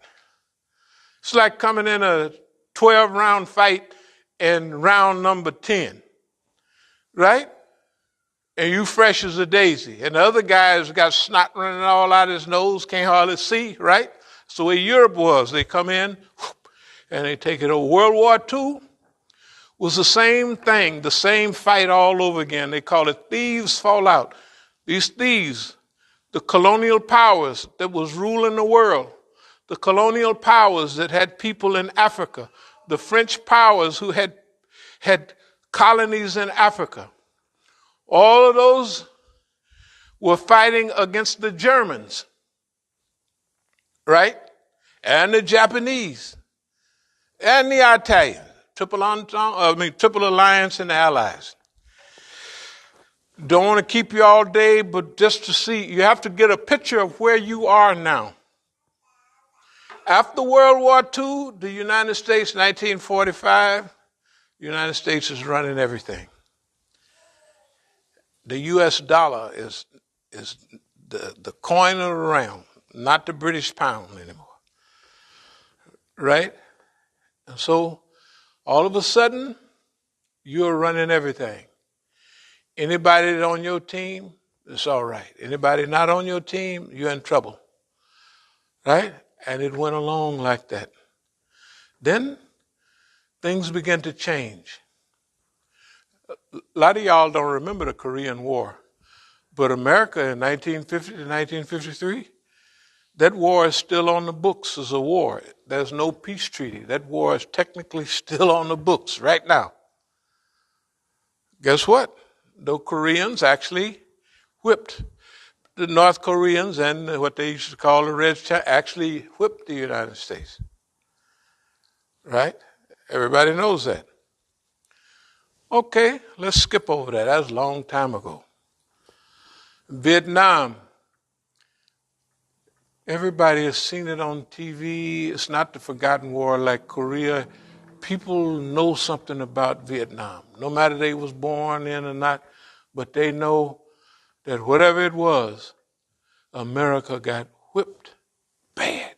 It's like coming in a 12-round fight in round number 10, right? And you fresh as a daisy. And the other guy's got snot running all out of his nose, can't hardly see, right? That's the way Europe was. They come in and they take it over. World War II, was the same thing, the same fight all over again. They call it thieves fall out. These thieves, the colonial powers that was ruling the world, the colonial powers that had people in Africa, the French powers who had colonies in Africa, all of those were fighting against the Germans, right? And the Japanese, and the Italians, Triple Alliance and the Allies. Don't want to keep you all day, but just to see, you have to get a picture of where you are now. After World War II, the United States, 1945, the United States is running everything. The U.S. dollar is the coin of the realm, not the British pound anymore. Right? And so, all of a sudden, you're running everything. Anybody that's on your team, it's all right. Anybody not on your team, you're in trouble. Right? And it went along like that. Then, things began to change. A lot of y'all don't remember the Korean War. But America in 1950 to 1953, that war is still on the books as a war. There's no peace treaty. That war is technically still on the books right now. Guess what? The Koreans actually whipped the North Koreans, and what they used to call the Red China actually whipped the United States. Right? Everybody knows that. Okay, let's skip over that. That was a long time ago. Vietnam. Everybody has seen it on TV. It's not the forgotten war like Korea. People know something about Vietnam, no matter they was born in or not, but they know that whatever it was, America got whipped bad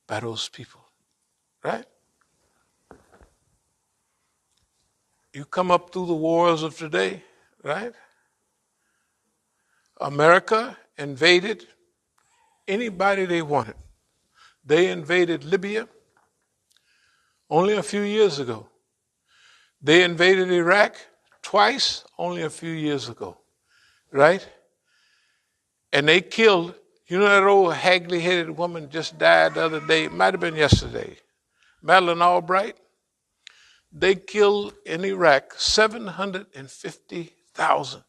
by those people, right? You come up through the wars of today, right? America invaded anybody they wanted. They invaded Libya only a few years ago. They invaded Iraq twice only a few years ago, right? And they killed, you know that old haggly-headed woman just died the other day? It might have been yesterday. Madeleine Albright. They killed in Iraq 750,000.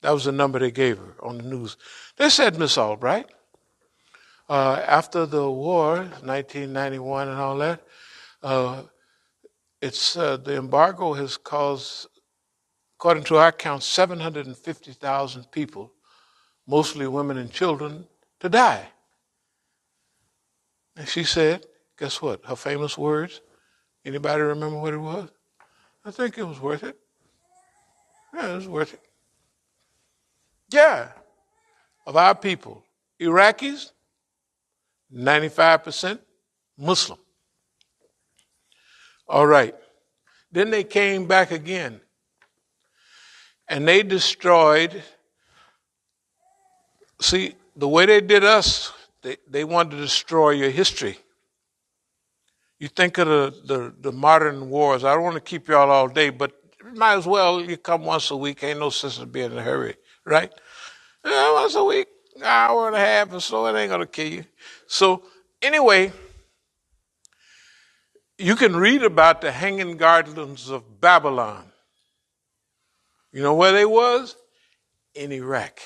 That was the number they gave her on the news. They said, Miss Albright, after the war, 1991 and all that, the embargo has caused, according to our count, 750,000 people, mostly women and children, to die. And she said, guess what? Her famous words. Anybody remember what it was? I think it was worth it. Yeah, it was worth it. Yeah. Of our people, Iraqis, 95% Muslim. All right. Then they came back again. And they destroyed. See, the way they did us, they wanted to destroy your history. You think of the modern wars. I don't want to keep y'all all day, but might as well you come once a week. Ain't no sense in being in a hurry, right? Once a week, an hour and a half or so, it ain't going to kill you. So anyway, you can read about the hanging gardens of Babylon. You know where they was? In Iraq.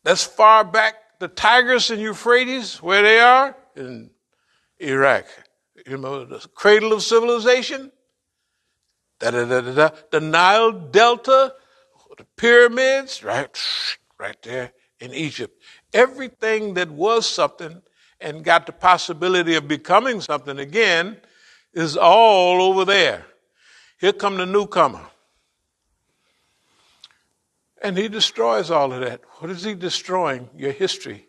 That's far back. The Tigris and Euphrates, where they are? In Iraq. You know, the cradle of civilization. The Nile Delta, the pyramids, right there in Egypt. Everything that was something and got the possibility of becoming something again is all over there. Here come the newcomer. And he destroys all of that. What is he destroying? Your history.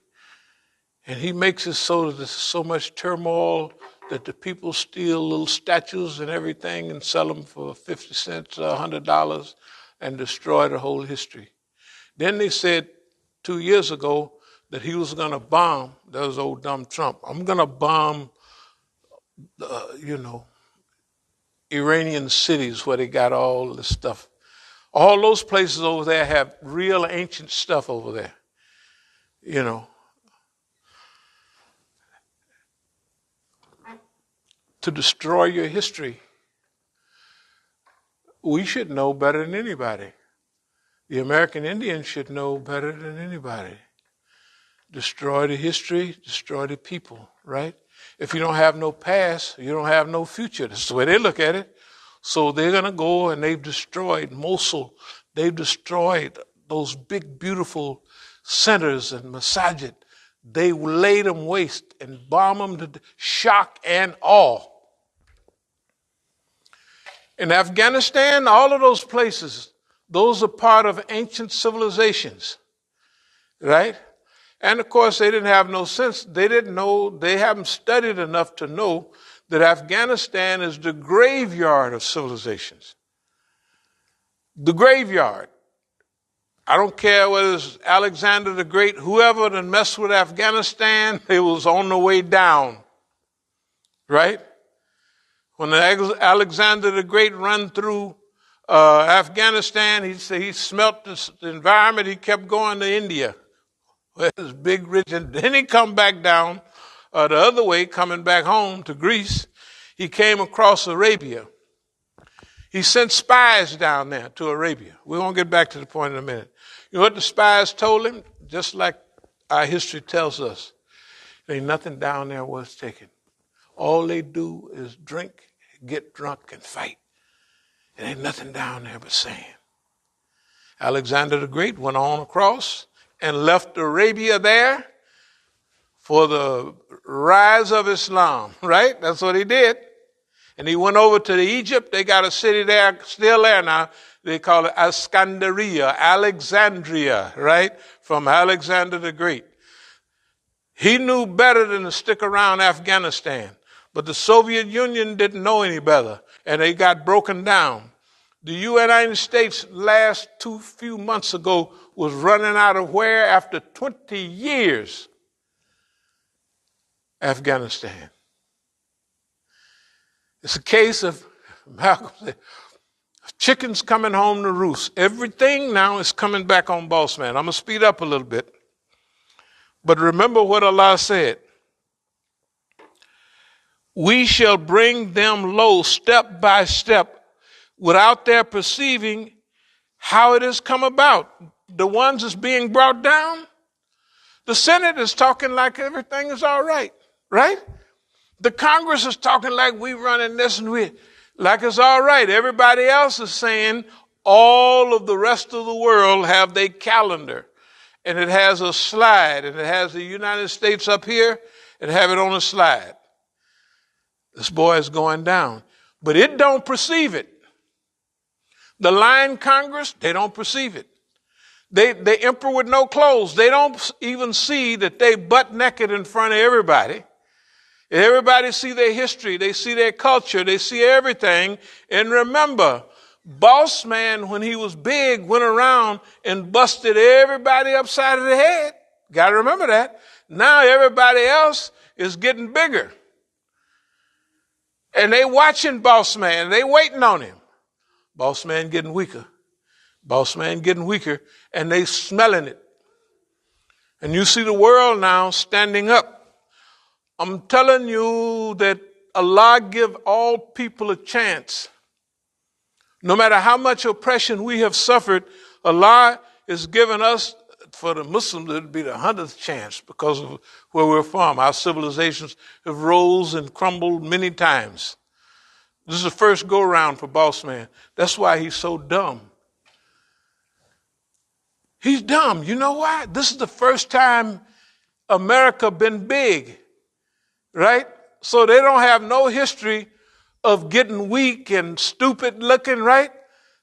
And he makes it so that there's so much turmoil that the people steal little statues and everything and sell them for 50 cents or $100 and destroy the whole history. Then they said 2 years ago that he was going to bomb, that was old dumb Trump, I'm going to bomb, Iranian cities where they got all this stuff. All those places over there have real ancient stuff over there. You know. To destroy your history, we should know better than anybody. The American Indian should know better than anybody. Destroy the history, destroy the people, right? If you don't have no past, you don't have no future. That's the way they look at it. So they're going to go and they've destroyed Mosul. They've destroyed those big, beautiful centers and Masjid. They laid them waste and bomb them to shock and awe. In Afghanistan, all of those places, those are part of ancient civilizations, right? And of course, they didn't have no sense. They didn't know, they haven't studied enough to know that Afghanistan is the graveyard of civilizations. The graveyard. I don't care whether it's Alexander the Great, whoever that messed with Afghanistan, it was on the way down, right? When Alexander the Great ran through Afghanistan, he smelt the environment. He kept going to India. Where it's big, rich, and then he come back down the other way, coming back home to Greece. He came across Arabia. He sent spies down there to Arabia. We won't get back to the point in a minute. You know what the spies told him? Just like our history tells us, there ain't nothing down there worth taking. All they do is drink, get drunk, and fight. There ain't nothing down there but sand. Alexander the Great went on across and left Arabia there for the rise of Islam, right? That's what he did. And he went over to Egypt. They got a city there, still there now. They call it Ascandaria, Alexandria, right? From Alexander the Great. He knew better than to stick around Afghanistan. But the Soviet Union didn't know any better, and they got broken down. The United States last few months ago was running out of where after 20 years? Afghanistan. It's a case of, Malcolm said, chickens coming home to roost. Everything now is coming back on Boss Man. I'm going to speed up a little bit. But remember what Allah said. We shall bring them low step by step without their perceiving how it has come about. The ones that's being brought down, the Senate is talking like everything is all right, right? The Congress is talking like we running this and we, like it's all right. Everybody else is saying all of the rest of the world have their calendar. And it has a slide, and it has the United States up here, and have it on a slide. This boy is going down. But it don't perceive it. The lying Congress, they don't perceive it. The emperor with no clothes, they don't even see that they butt naked in front of everybody. Everybody see their history, they see their culture, they see everything. And remember, Boss Man, when he was big, went around and busted everybody upside of the head. Got to remember that. Now everybody else is getting bigger. And they watching Boss Man. They waiting on him. Boss Man getting weaker. Boss Man getting weaker. And they smelling it. And you see the world now standing up. I'm telling you that Allah give all people a chance. No matter how much oppression we have suffered, Allah has given us, for the Muslims, it would be the 100th chance because of where we're from. Our civilizations have rose and crumbled many times. This is the first go-around for Boss Man. That's why he's so dumb. He's dumb. You know why? This is the first time America been big, right? So they don't have no history of getting weak and stupid looking, right?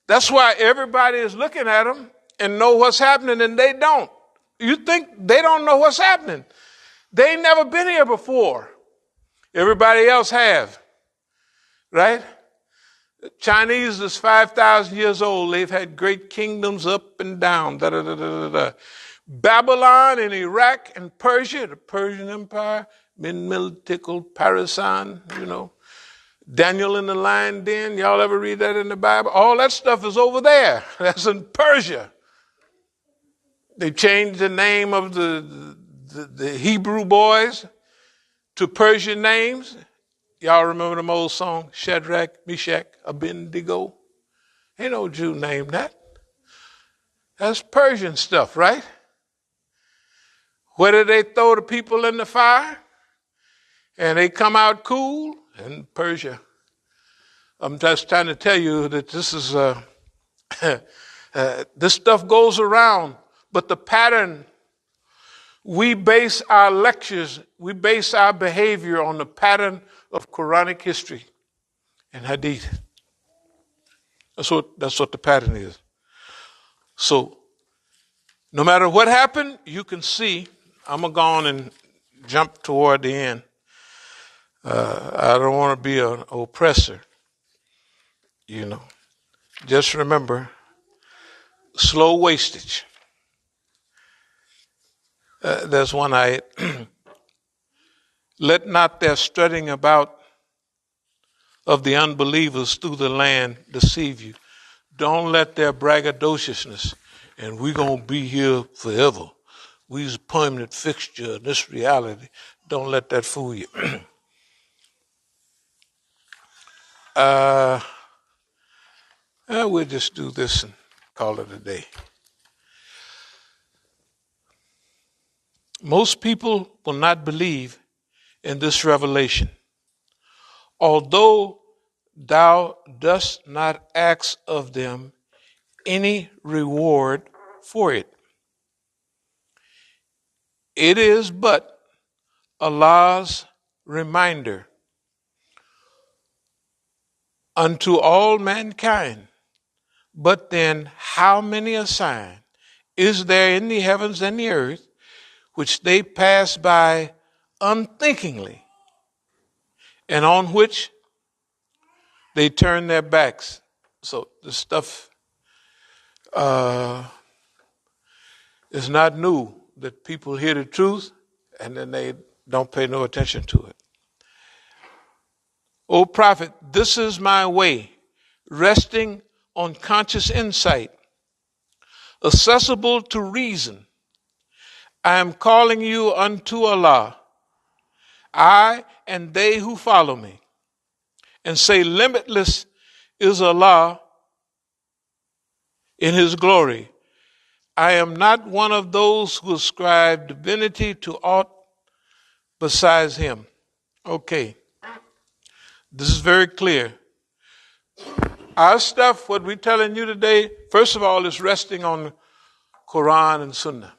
That's why everybody is looking at them and know what's happening, and they don't. You think they don't know what's happening. They ain't never been here before. Everybody else have, right? The Chinese is 5,000 years old. They've had great kingdoms up and down. Babylon and Iraq and Persia, the Persian Empire, been tickled, Parasan, you know. Daniel in the lion den, y'all ever read that in the Bible? All that stuff is over there. That's in Persia. They changed the name of the Hebrew boys to Persian names. Y'all remember the old song, Shadrach, Meshach, Abednego? Ain't no Jew named that. That's Persian stuff, right? Where did they throw the people in the fire? And they come out cool? In Persia. I'm just trying to tell you that this is, this stuff goes around, but the pattern, we base our lectures, we base our behavior on the pattern of Quranic history and Hadith. That's what the pattern is. So, no matter what happened, you can see, I'm going to go on and jump toward the end. I don't want to be an oppressor, you know. Just remember, slow wastage. There's one ayat. Let not their strutting about of the unbelievers through the land deceive you. Don't let their braggadociousness, and we're going to be here forever. We's a permanent fixture in this reality. Don't let that fool you. We'll just do this and call it a day. Most people will not believe in this revelation, although thou dost not ask of them any reward for it. It is but Allah's reminder unto all mankind. But then how many a sign is there in the heavens and the earth which they pass by unthinkingly, and on which they turn their backs. So the stuff is not new, that people hear the truth and then they don't pay no attention to it. O prophet, this is my way, resting on conscious insight, accessible to reason. I am calling you unto Allah, I and they who follow me, and say limitless is Allah in his glory. I am not one of those who ascribe divinity to aught besides him. Okay, this is very clear. Our stuff, what we're telling you today, first of all, is resting on Quran and Sunnah.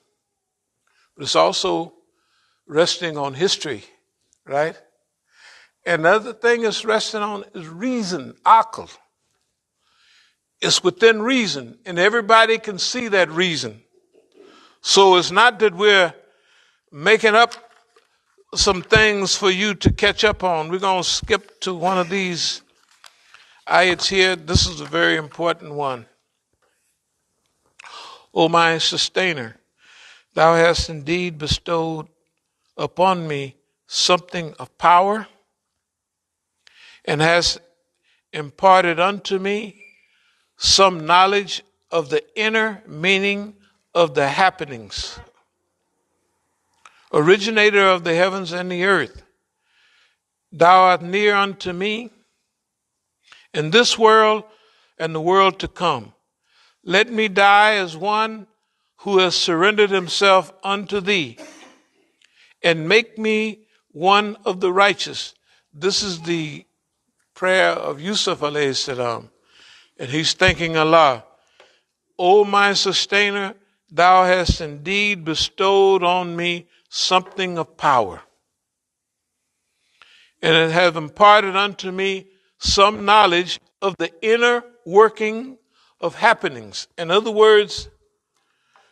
But it's also resting on history, right? And the other thing it's resting on is reason, aql. It's within reason, and everybody can see that reason. So it's not that we're making up some things for you to catch up on. We're going to skip to one of these ayats here. This is a very important one. O my sustainer, thou hast indeed bestowed upon me something of power, and hast imparted unto me some knowledge of the inner meaning of the happenings. Originator of the heavens and the earth, thou art near unto me in this world and the world to come. Let me die as one who has surrendered himself unto thee, and make me one of the righteous. This is the prayer of Yusuf alayhi salam. And he's thanking Allah. O my sustainer, thou hast indeed bestowed on me something of power, and it hath imparted unto me some knowledge of the inner working of happenings. In other words,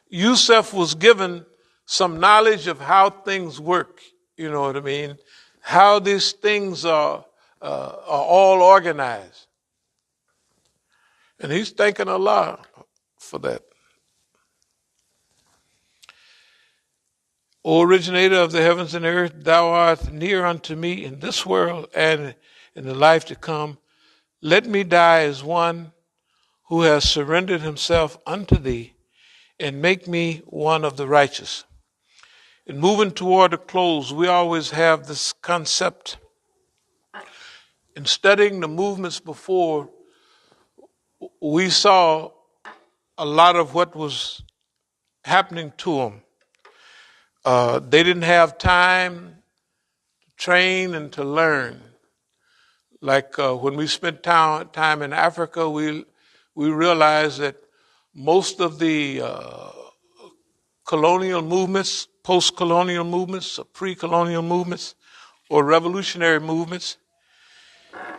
Yusuf was given some knowledge of how things work. You know what I mean? How these things are all organized. And he's thanking Allah for that. O originator of the heavens and earth, thou art near unto me in this world and in the life to come. Let me die as one who has surrendered himself unto thee, and make me one of the righteous. In moving toward a close, we always have this concept. In studying the movements before, we saw a lot of what was happening to them. They didn't have time to train and to learn. Like when we spent time in Africa, we realized that most of the colonial movements, post-colonial movements, pre-colonial movements, or revolutionary movements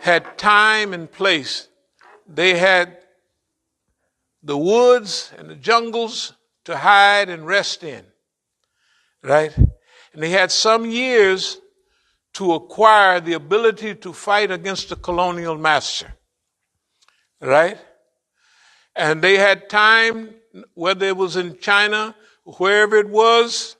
had time and place. They had the woods and the jungles to hide and rest in, right? And they had some years to acquire the ability to fight against the colonial master, right? And they had time, whether it was in China, wherever it was,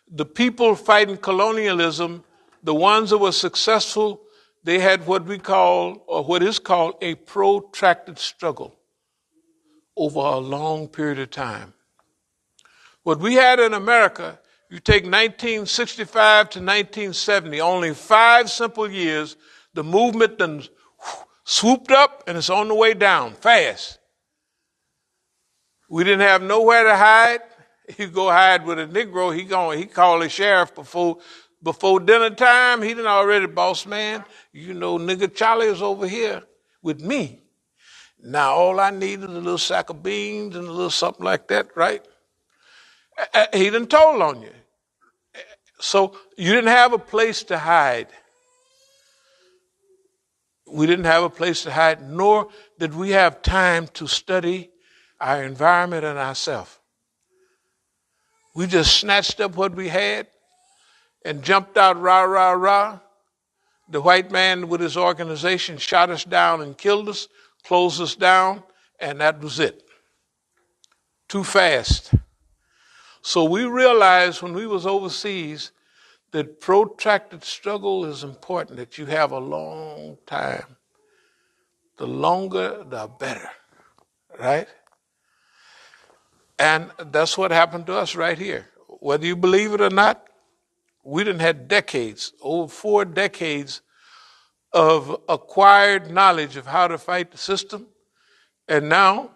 the people fighting colonialism, the ones that were successful, they had what we call, or what is called, a protracted struggle over a long period of time. What we had in America, you take 1965 to 1970, only 5 simple years, the movement then swooped up and it's on the way down fast. We didn't have nowhere to hide. You go hide with a Negro, he call the sheriff before dinner time. He done already, boss man, you know, nigga Charlie is over here with me. Now all I need is a little sack of beans and a little something like that, right? He done told on you. So you didn't have a place to hide. We didn't have a place to hide, nor did we have time to study our environment and ourselves. We just snatched up what we had and jumped out, rah, rah, rah. The white man with his organization shot us down and killed us, closed us down, and that was it. Too fast. So we realized when we was overseas that protracted struggle is important, that you have a long time. The longer, the better, right? And that's what happened to us right here. Whether you believe it or not, we done had decades, over 4 decades of acquired knowledge of how to fight the system. And now,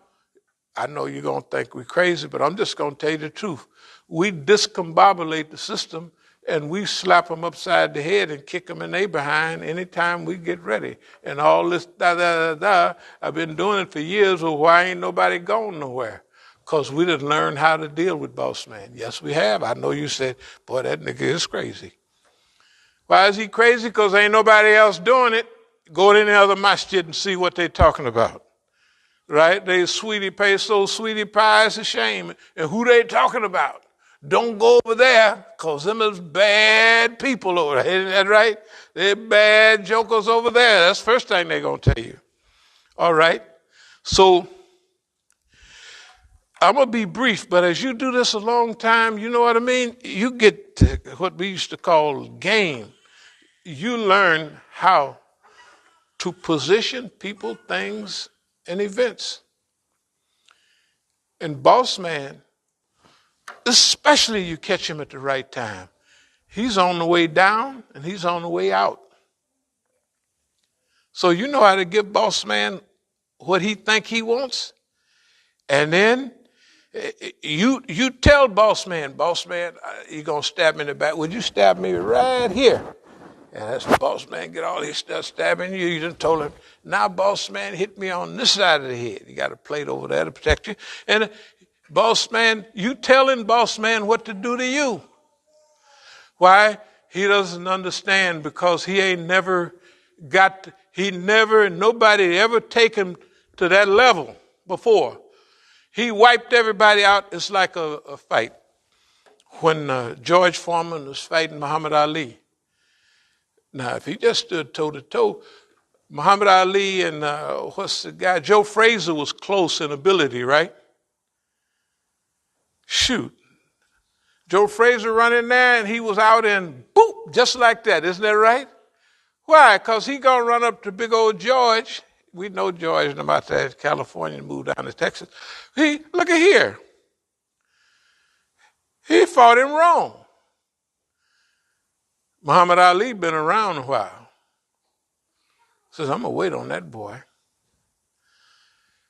I know you're going to think we're crazy, but I'm just going to tell you the truth. We discombobulate the system and we slap them upside the head and kick them in their behind anytime we get ready. And all this I've been doing it for years, well, why ain't nobody going nowhere? Because we didn't learn how to deal with boss man. Yes, we have. I know you said, boy, that nigga is crazy. Why is he crazy? Because ain't nobody else doing it. Go to any other masjid and see what they're talking about. Right? They sweetie pie, so sweetie pie, it's a shame. And who they talking about? Don't go over there, because them is bad people over there. Isn't that right? They're bad jokers over there. That's the first thing they're going to tell you. All right? So I'm going to be brief, but as you do this a long time, you know what I mean? You get to what we used to call game. You learn how to position people, things, and events. And boss man, especially you catch him at the right time. He's on the way down and he's on the way out. So you know how to give boss man what he think he wants. And then you tell boss man, you're going to stab me in the back. Would you stab me right here? And that's boss man, get all his stuff stabbing you. You done told him, now boss man, hit me on this side of the head. You got a plate over there to protect you. And boss man, you telling boss man what to do to you. Why? He doesn't understand, because he ain't never nobody ever taken to that level before. He wiped everybody out. It's like a fight. When George Foreman was fighting Muhammad Ali. Now, if he just stood toe to toe, Muhammad Ali and what's the guy? Joe Frazier was close in ability, right? Shoot. Joe Frazier run in there and he was out and boop, just like that. Isn't that right? Why? Because he going to run up to big old George. We know George about that. California, moved down to Texas. Look at here. He fought in Rome. Muhammad Ali been around a while. Says, I'm going to wait on that boy.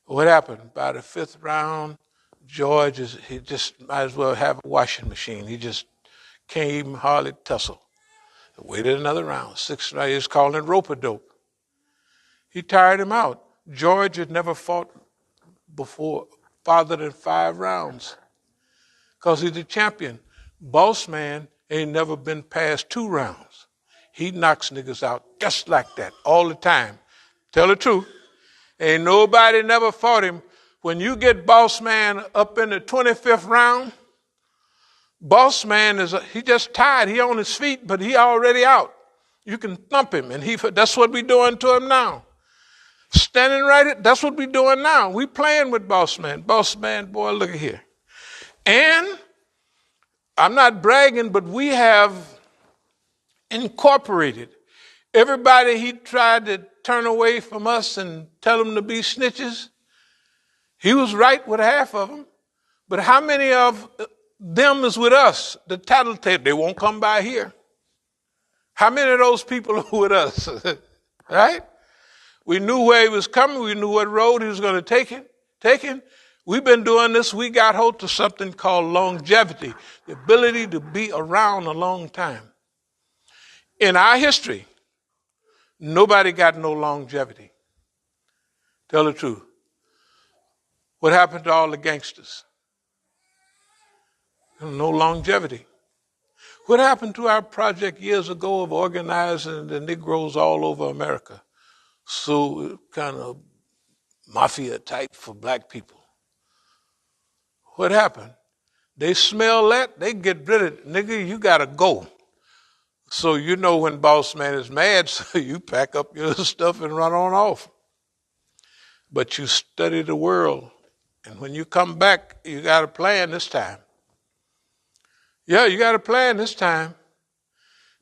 What happened? By the fifth round, George, he just might as well have a washing machine. He just can't even hardly tussle. Waited another round. Sixth round, he was calling it rope-a-dope. He tired him out. George had never fought before farther than 5 rounds because he's the champion. Boss man ain't never been past 2 rounds. He knocks niggas out just like that all the time. Tell the truth. Ain't nobody never fought him. When you get boss man up in the 25th round, boss man he just tired. He on his feet, but he already out. You can thump him, and that's what we doing to him now. Standing right, that's what we doing now. We playing with boss man. Boss man, boy, look at here. And I'm not bragging, but we have incorporated everybody he tried to turn away from us and tell them to be snitches. He was right with half of them. But how many of them is with us? The tattletale, they won't come by here. How many of those people are with us? Right? We knew where he was coming. We knew what road he was going to take him. We've been doing this. We got hold of something called longevity, the ability to be around a long time. In our history, nobody got no longevity. Tell the truth. What happened to all the gangsters? No longevity. What happened to our project years ago of organizing the Negroes all over America? So kind of mafia type for black people. What happened? They smell that, they get rid of it. Nigga, you got to go. So you know when boss man is mad, so you pack up your stuff and run on off. But you study the world. And when you come back, you got a plan this time. Yeah, you got a plan this time.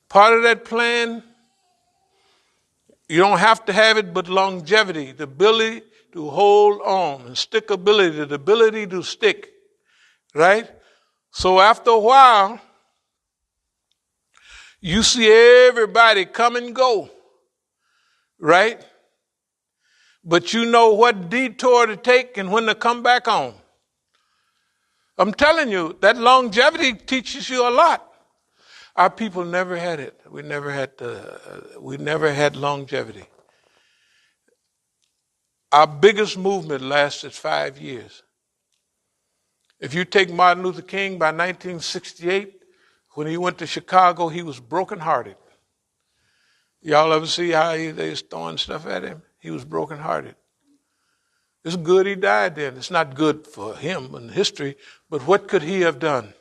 Part of that plan, you don't have to have it, but longevity, the ability to hold on, and stickability, the ability to stick, right? So after a while, you see everybody come and go, right? But you know what detour to take and when to come back on. I'm telling you, that longevity teaches you a lot. Our people never had it. We never had longevity. Our biggest movement lasted 5 years. If you take Martin Luther King, by 1968, when he went to Chicago, he was brokenhearted. Y'all ever see how they was throwing stuff at him? He was brokenhearted. It's good he died then. It's not good for him in history, but what could he have done?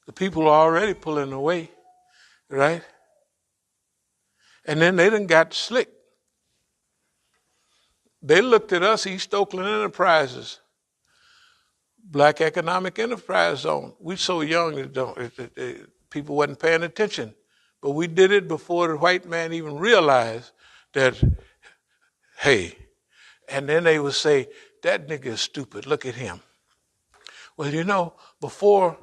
The people are already pulling away, right? And then they done got slick. They looked at us, East Oakland Enterprises, Black Economic Enterprise Zone. We so young that people wasn't paying attention. But we did it before the white man even realized that, hey, and then they would say, that nigga is stupid, look at him. Well, you know, before,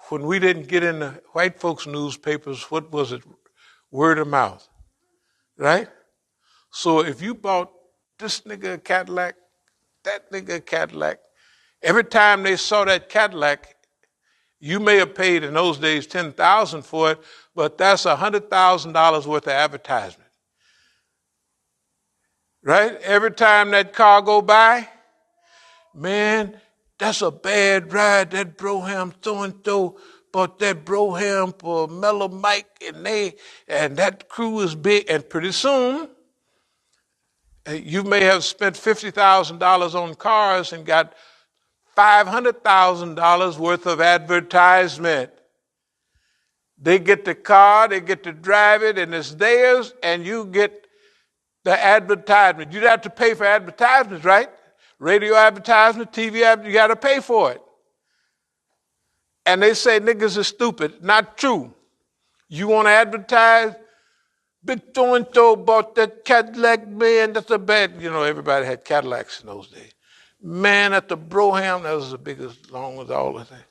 when we didn't get in the white folks' newspapers, what was it? Word of mouth, right? So if you bought this nigga a Cadillac, that nigga a Cadillac, every time they saw that Cadillac, you may have paid in those days $10,000 for it, but that's $100,000 worth of advertisement. Right? Every time that car go by, man, that's a bad ride. That Broham so-and-so bought that Broham for Mellow Mike, and that crew is big. And pretty soon, you may have spent $50,000 on cars and got $500,000 worth of advertisement. They get the car, they get to drive it, and it's theirs, and you get the advertisement. You'd have to pay for advertisements, right? Radio advertisement, TV advertisement, you got to pay for it. And they say niggas are stupid. Not true. You want to advertise? Big so-and-so bought that Cadillac, man, that's a bad, everybody had Cadillacs in those days. Man, at the Broham, that was the biggest, along with all of that.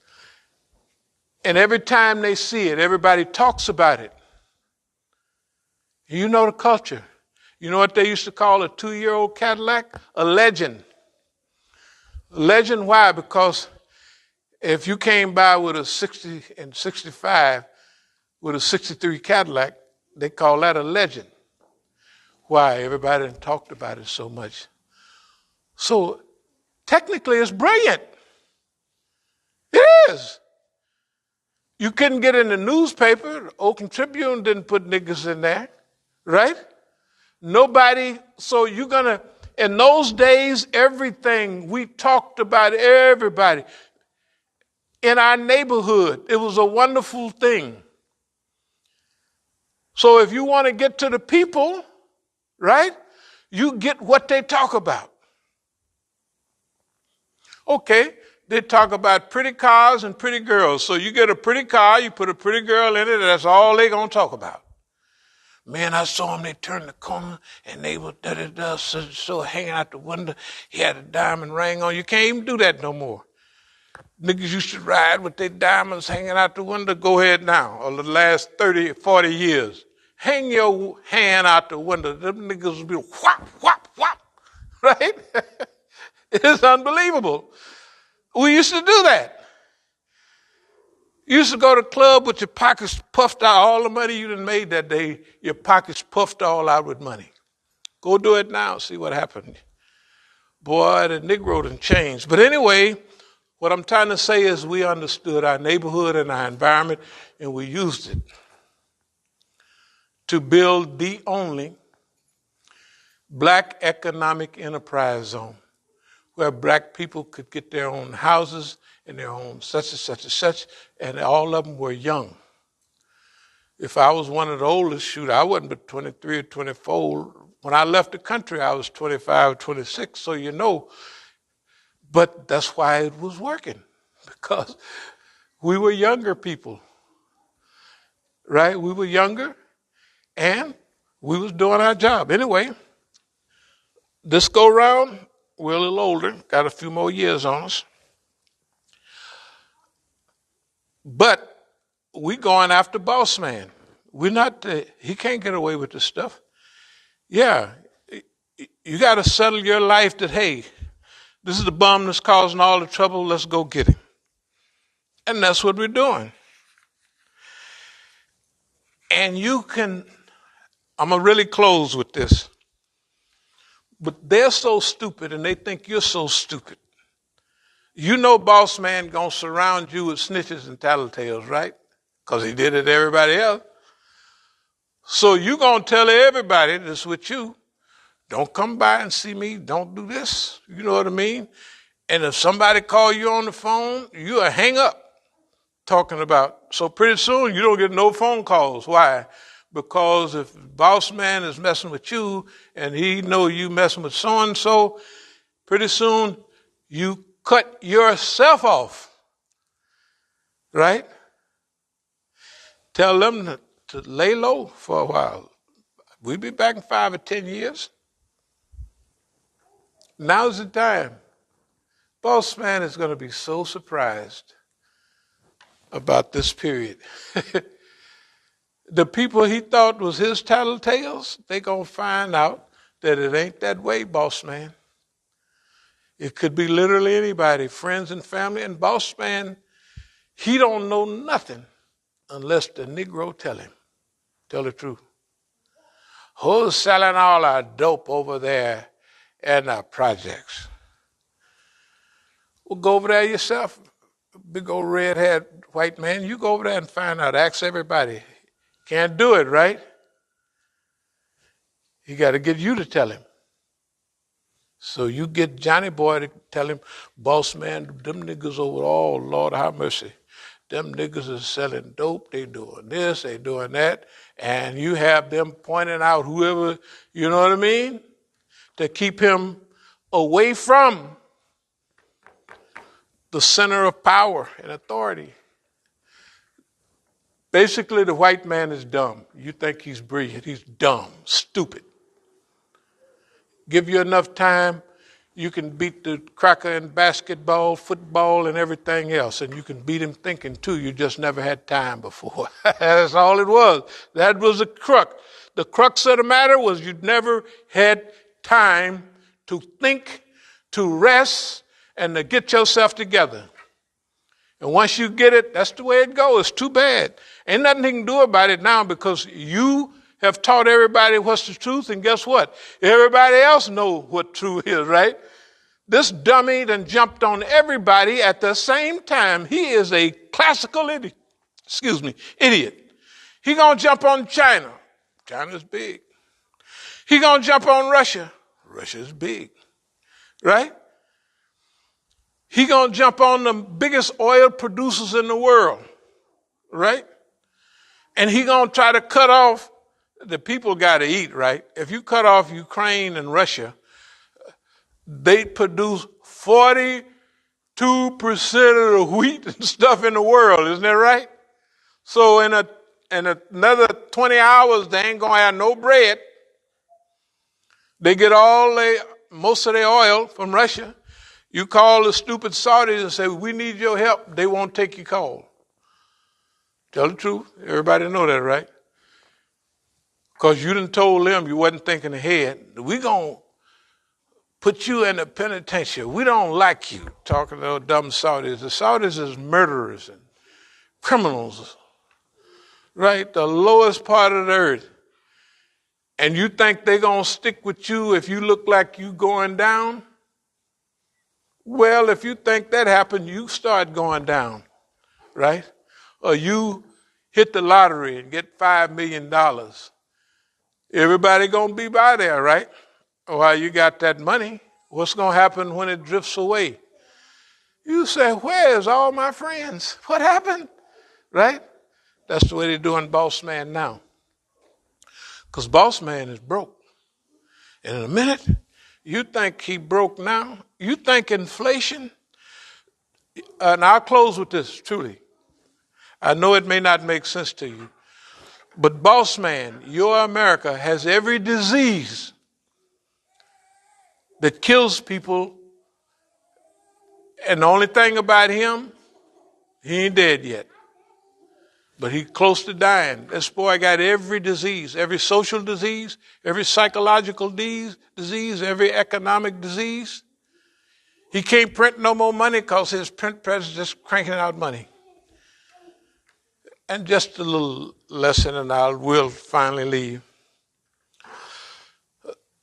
And every time they see it, everybody talks about it. You know the culture. You know what they used to call a 2-year-old Cadillac? A legend. A legend, why? Because if you came by with a 60 and 65 with a 63 Cadillac, they call that a legend. Why? Everybody talked about it so much. So technically it's brilliant. It is. You couldn't get in the newspaper. The Oakland Tribune didn't put niggas in there, right? Nobody, so you're going to, in those days, everything, we talked about everybody. In our neighborhood, it was a wonderful thing. So if you want to get to the people, right, you get what they talk about. Okay, they talk about pretty cars and pretty girls. So you get a pretty car, you put a pretty girl in it, and that's all they're going to talk about. Man, I saw him, they turned the corner, and they were so hanging out the window. He had a diamond ring on. You can't even do that no more. Niggas used to ride with their diamonds hanging out the window. Go ahead now, or the last 30, 40 years. Hang your hand out the window. Them niggas will be whop, whop, whop, right? It's unbelievable. We used to do that. You used to go to the club with your pockets puffed out, all the money you done made that day, your pockets puffed all out with money. Go do it now, see what happened. Boy, the Negro done changed. But anyway, what I'm trying to say is we understood our neighborhood and our environment, and we used it to build the only black economic enterprise zone where black people could get their own houses and their own such and such and such, and all of them were young. If I was one of the oldest, shoot, I wasn't but 23 or 24. When I left the country, I was 25 or 26, so you know. But that's why it was working, because we were younger people, right? We were younger, and we was doing our job. Anyway, this go round, we're a little older, got a few more years on us. But we going after boss man. We're not, he can't get away with this stuff. Yeah, you got to settle your life that, hey, this is the bum that's causing all the trouble, let's go get him. And that's what we're doing. And you can, I'm going to really close with this. But they're so stupid and they think you're so stupid. You know boss man going to surround you with snitches and tattletales, right? Because he did it to everybody else. So you going to tell everybody this with you. Don't come by and see me. Don't do this. You know what I mean? And if somebody call you on the phone, you'll hang up talking about. So pretty soon you don't get no phone calls. Why? Because if boss man is messing with you and he know you messing with so-and-so, pretty soon you cut yourself off, right? Tell them to lay low for a while. We'll be back in 5 or 10 years. Now's the time. Boss man is going to be so surprised about this period. The people he thought was his tattletales, they going to find out that it ain't that way, boss man. It could be literally anybody, friends and family. And boss man, he don't know nothing unless the Negro tell him. Tell the truth. Who's selling all our dope over there in our projects? Well, go over there yourself, big old red-haired white man. You go over there and find out. Ask everybody. Can't do it, right? He got to get you to tell him. So you get Johnny Boy to tell him, boss man, them niggas over, oh, Lord have mercy. Them niggas is selling dope, they doing this, they doing that. And you have them pointing out whoever, you know what I mean? To keep him away from the center of power and authority. Basically, the white man is dumb. You think he's brilliant. He's dumb, stupid. Give you enough time, you can beat the cracker in basketball, football, and everything else. And you can beat him thinking, too. You just never had time before. That's all it was. That was the crux. The crux of the matter was you never had time to think, to rest, and to get yourself together. And once you get it, that's the way it goes. It's too bad. Ain't nothing he can do about it now because you have taught everybody what's the truth, and guess what? Everybody else know what truth is, right? This dummy done jumped on everybody at the same time. He is a classical idiot. Idiot. He gonna jump on China. China's big. He gonna jump on Russia. Russia's big, right? He gonna jump on the biggest oil producers in the world, right? And he gonna try to cut off. The people got to eat, right? If you cut off Ukraine and Russia, they produce 42% of the wheat and stuff in the world. Isn't that right? So in another 20 hours, they ain't going to have no bread. They get most of their oil from Russia. You call the stupid Saudis and say, we need your help. They won't take your call. Tell the truth. Everybody know that, right? Because you done told them you wasn't thinking ahead. We going to put you in the penitentiary. We don't like you. Talking to those dumb Saudis. The Saudis is murderers and criminals, right? The lowest part of the earth. And you think they're going to stick with you if you look like you going down? Well, if you think that happened, you start going down, right? Or you hit the lottery and get $5 million. Everybody going to be by there, right? Well, you got that money. What's going to happen when it drifts away? You say, where's all my friends? What happened? Right? That's the way they're doing Boss Man now. Because Boss Man is broke. And in a minute, you think he broke now? You think inflation? And I'll close with this, truly. I know it may not make sense to you. But Boss Man, your America has every disease that kills people. And the only thing about him, he ain't dead yet. But he's close to dying. This boy got every disease, every social disease, every psychological disease, every economic disease. He can't print no more money because his print press is just cranking out money. And just a little lesson and we'll finally leave.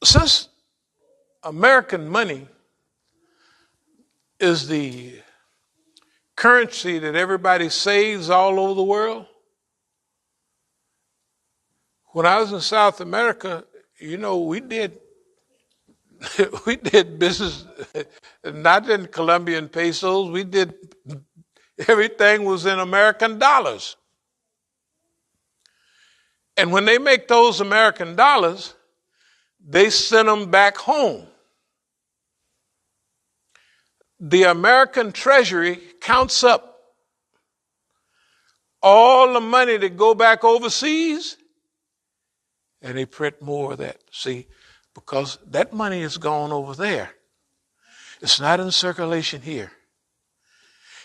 Since American money is the currency that everybody saves all over the world, when I was in South America, we did business, not in Colombian pesos. Everything was in American dollars. And when they make those American dollars, they send them back home. The American Treasury counts up all the money that go back overseas, and they print more of that. See, because that money is gone over there. It's not in circulation here.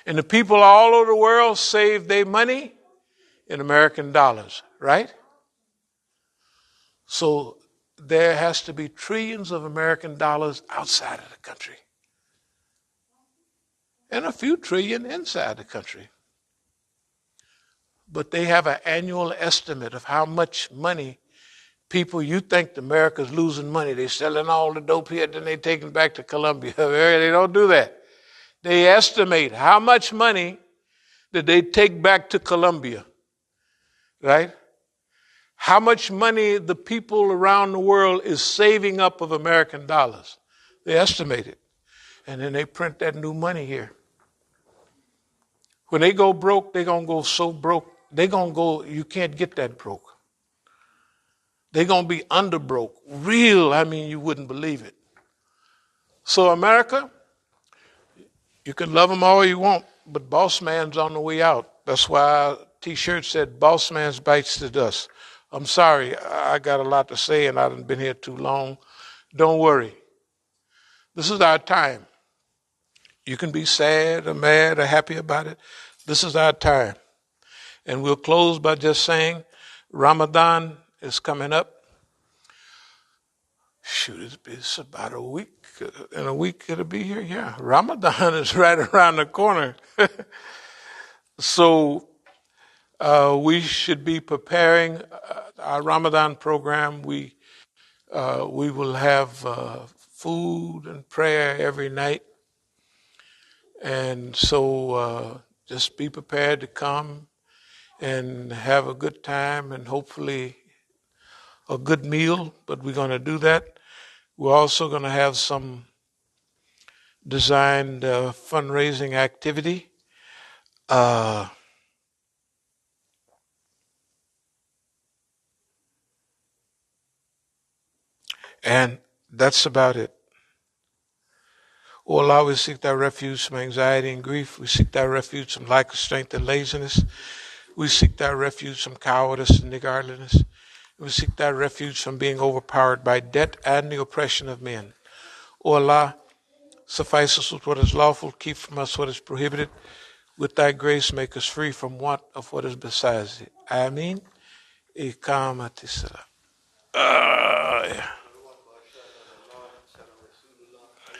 And the people all over the world save their money in American dollars, right? So there has to be trillions of American dollars outside of the country. And a few trillion inside the country. But they have an annual estimate of how much money you think America's losing money. They're selling all the dope here, then they're taking back to Colombia. They don't do that. They estimate how much money did they take back to Colombia, right? How much money the people around the world is saving up of American dollars. They estimate it. And then they print that new money here. When they go broke, they're going to go so broke. They're going to go, you can't get that broke. They're going to be under broke. Real, you wouldn't believe it. So America, you can love them all you want, but Boss Man's on the way out. That's why I T-shirt said, Boss Man's Bites the Dust. I'm sorry, I got a lot to say and I haven't been here too long. Don't worry. This is our time. You can be sad or mad or happy about it. This is our time. And we'll close by just saying Ramadan is coming up. Shoot, it's about a week. In a week it'll be here. Yeah, Ramadan is right around the corner. So we should be preparing our Ramadan program. We will have food and prayer every night. And so just be prepared to come and have a good time and hopefully a good meal, but we're going to do that. We're also going to have some designed fundraising activity. And that's about it. O Allah, we seek thy refuge from anxiety and grief. We seek thy refuge from lack of strength and laziness. We seek thy refuge from cowardice and niggardliness. We seek thy refuge from being overpowered by debt and the oppression of men. O Allah, suffice us with what is lawful, keep from us what is prohibited. With thy grace, make us free from want of what is besides thee. Ameen. Iqamati salam. Yeah.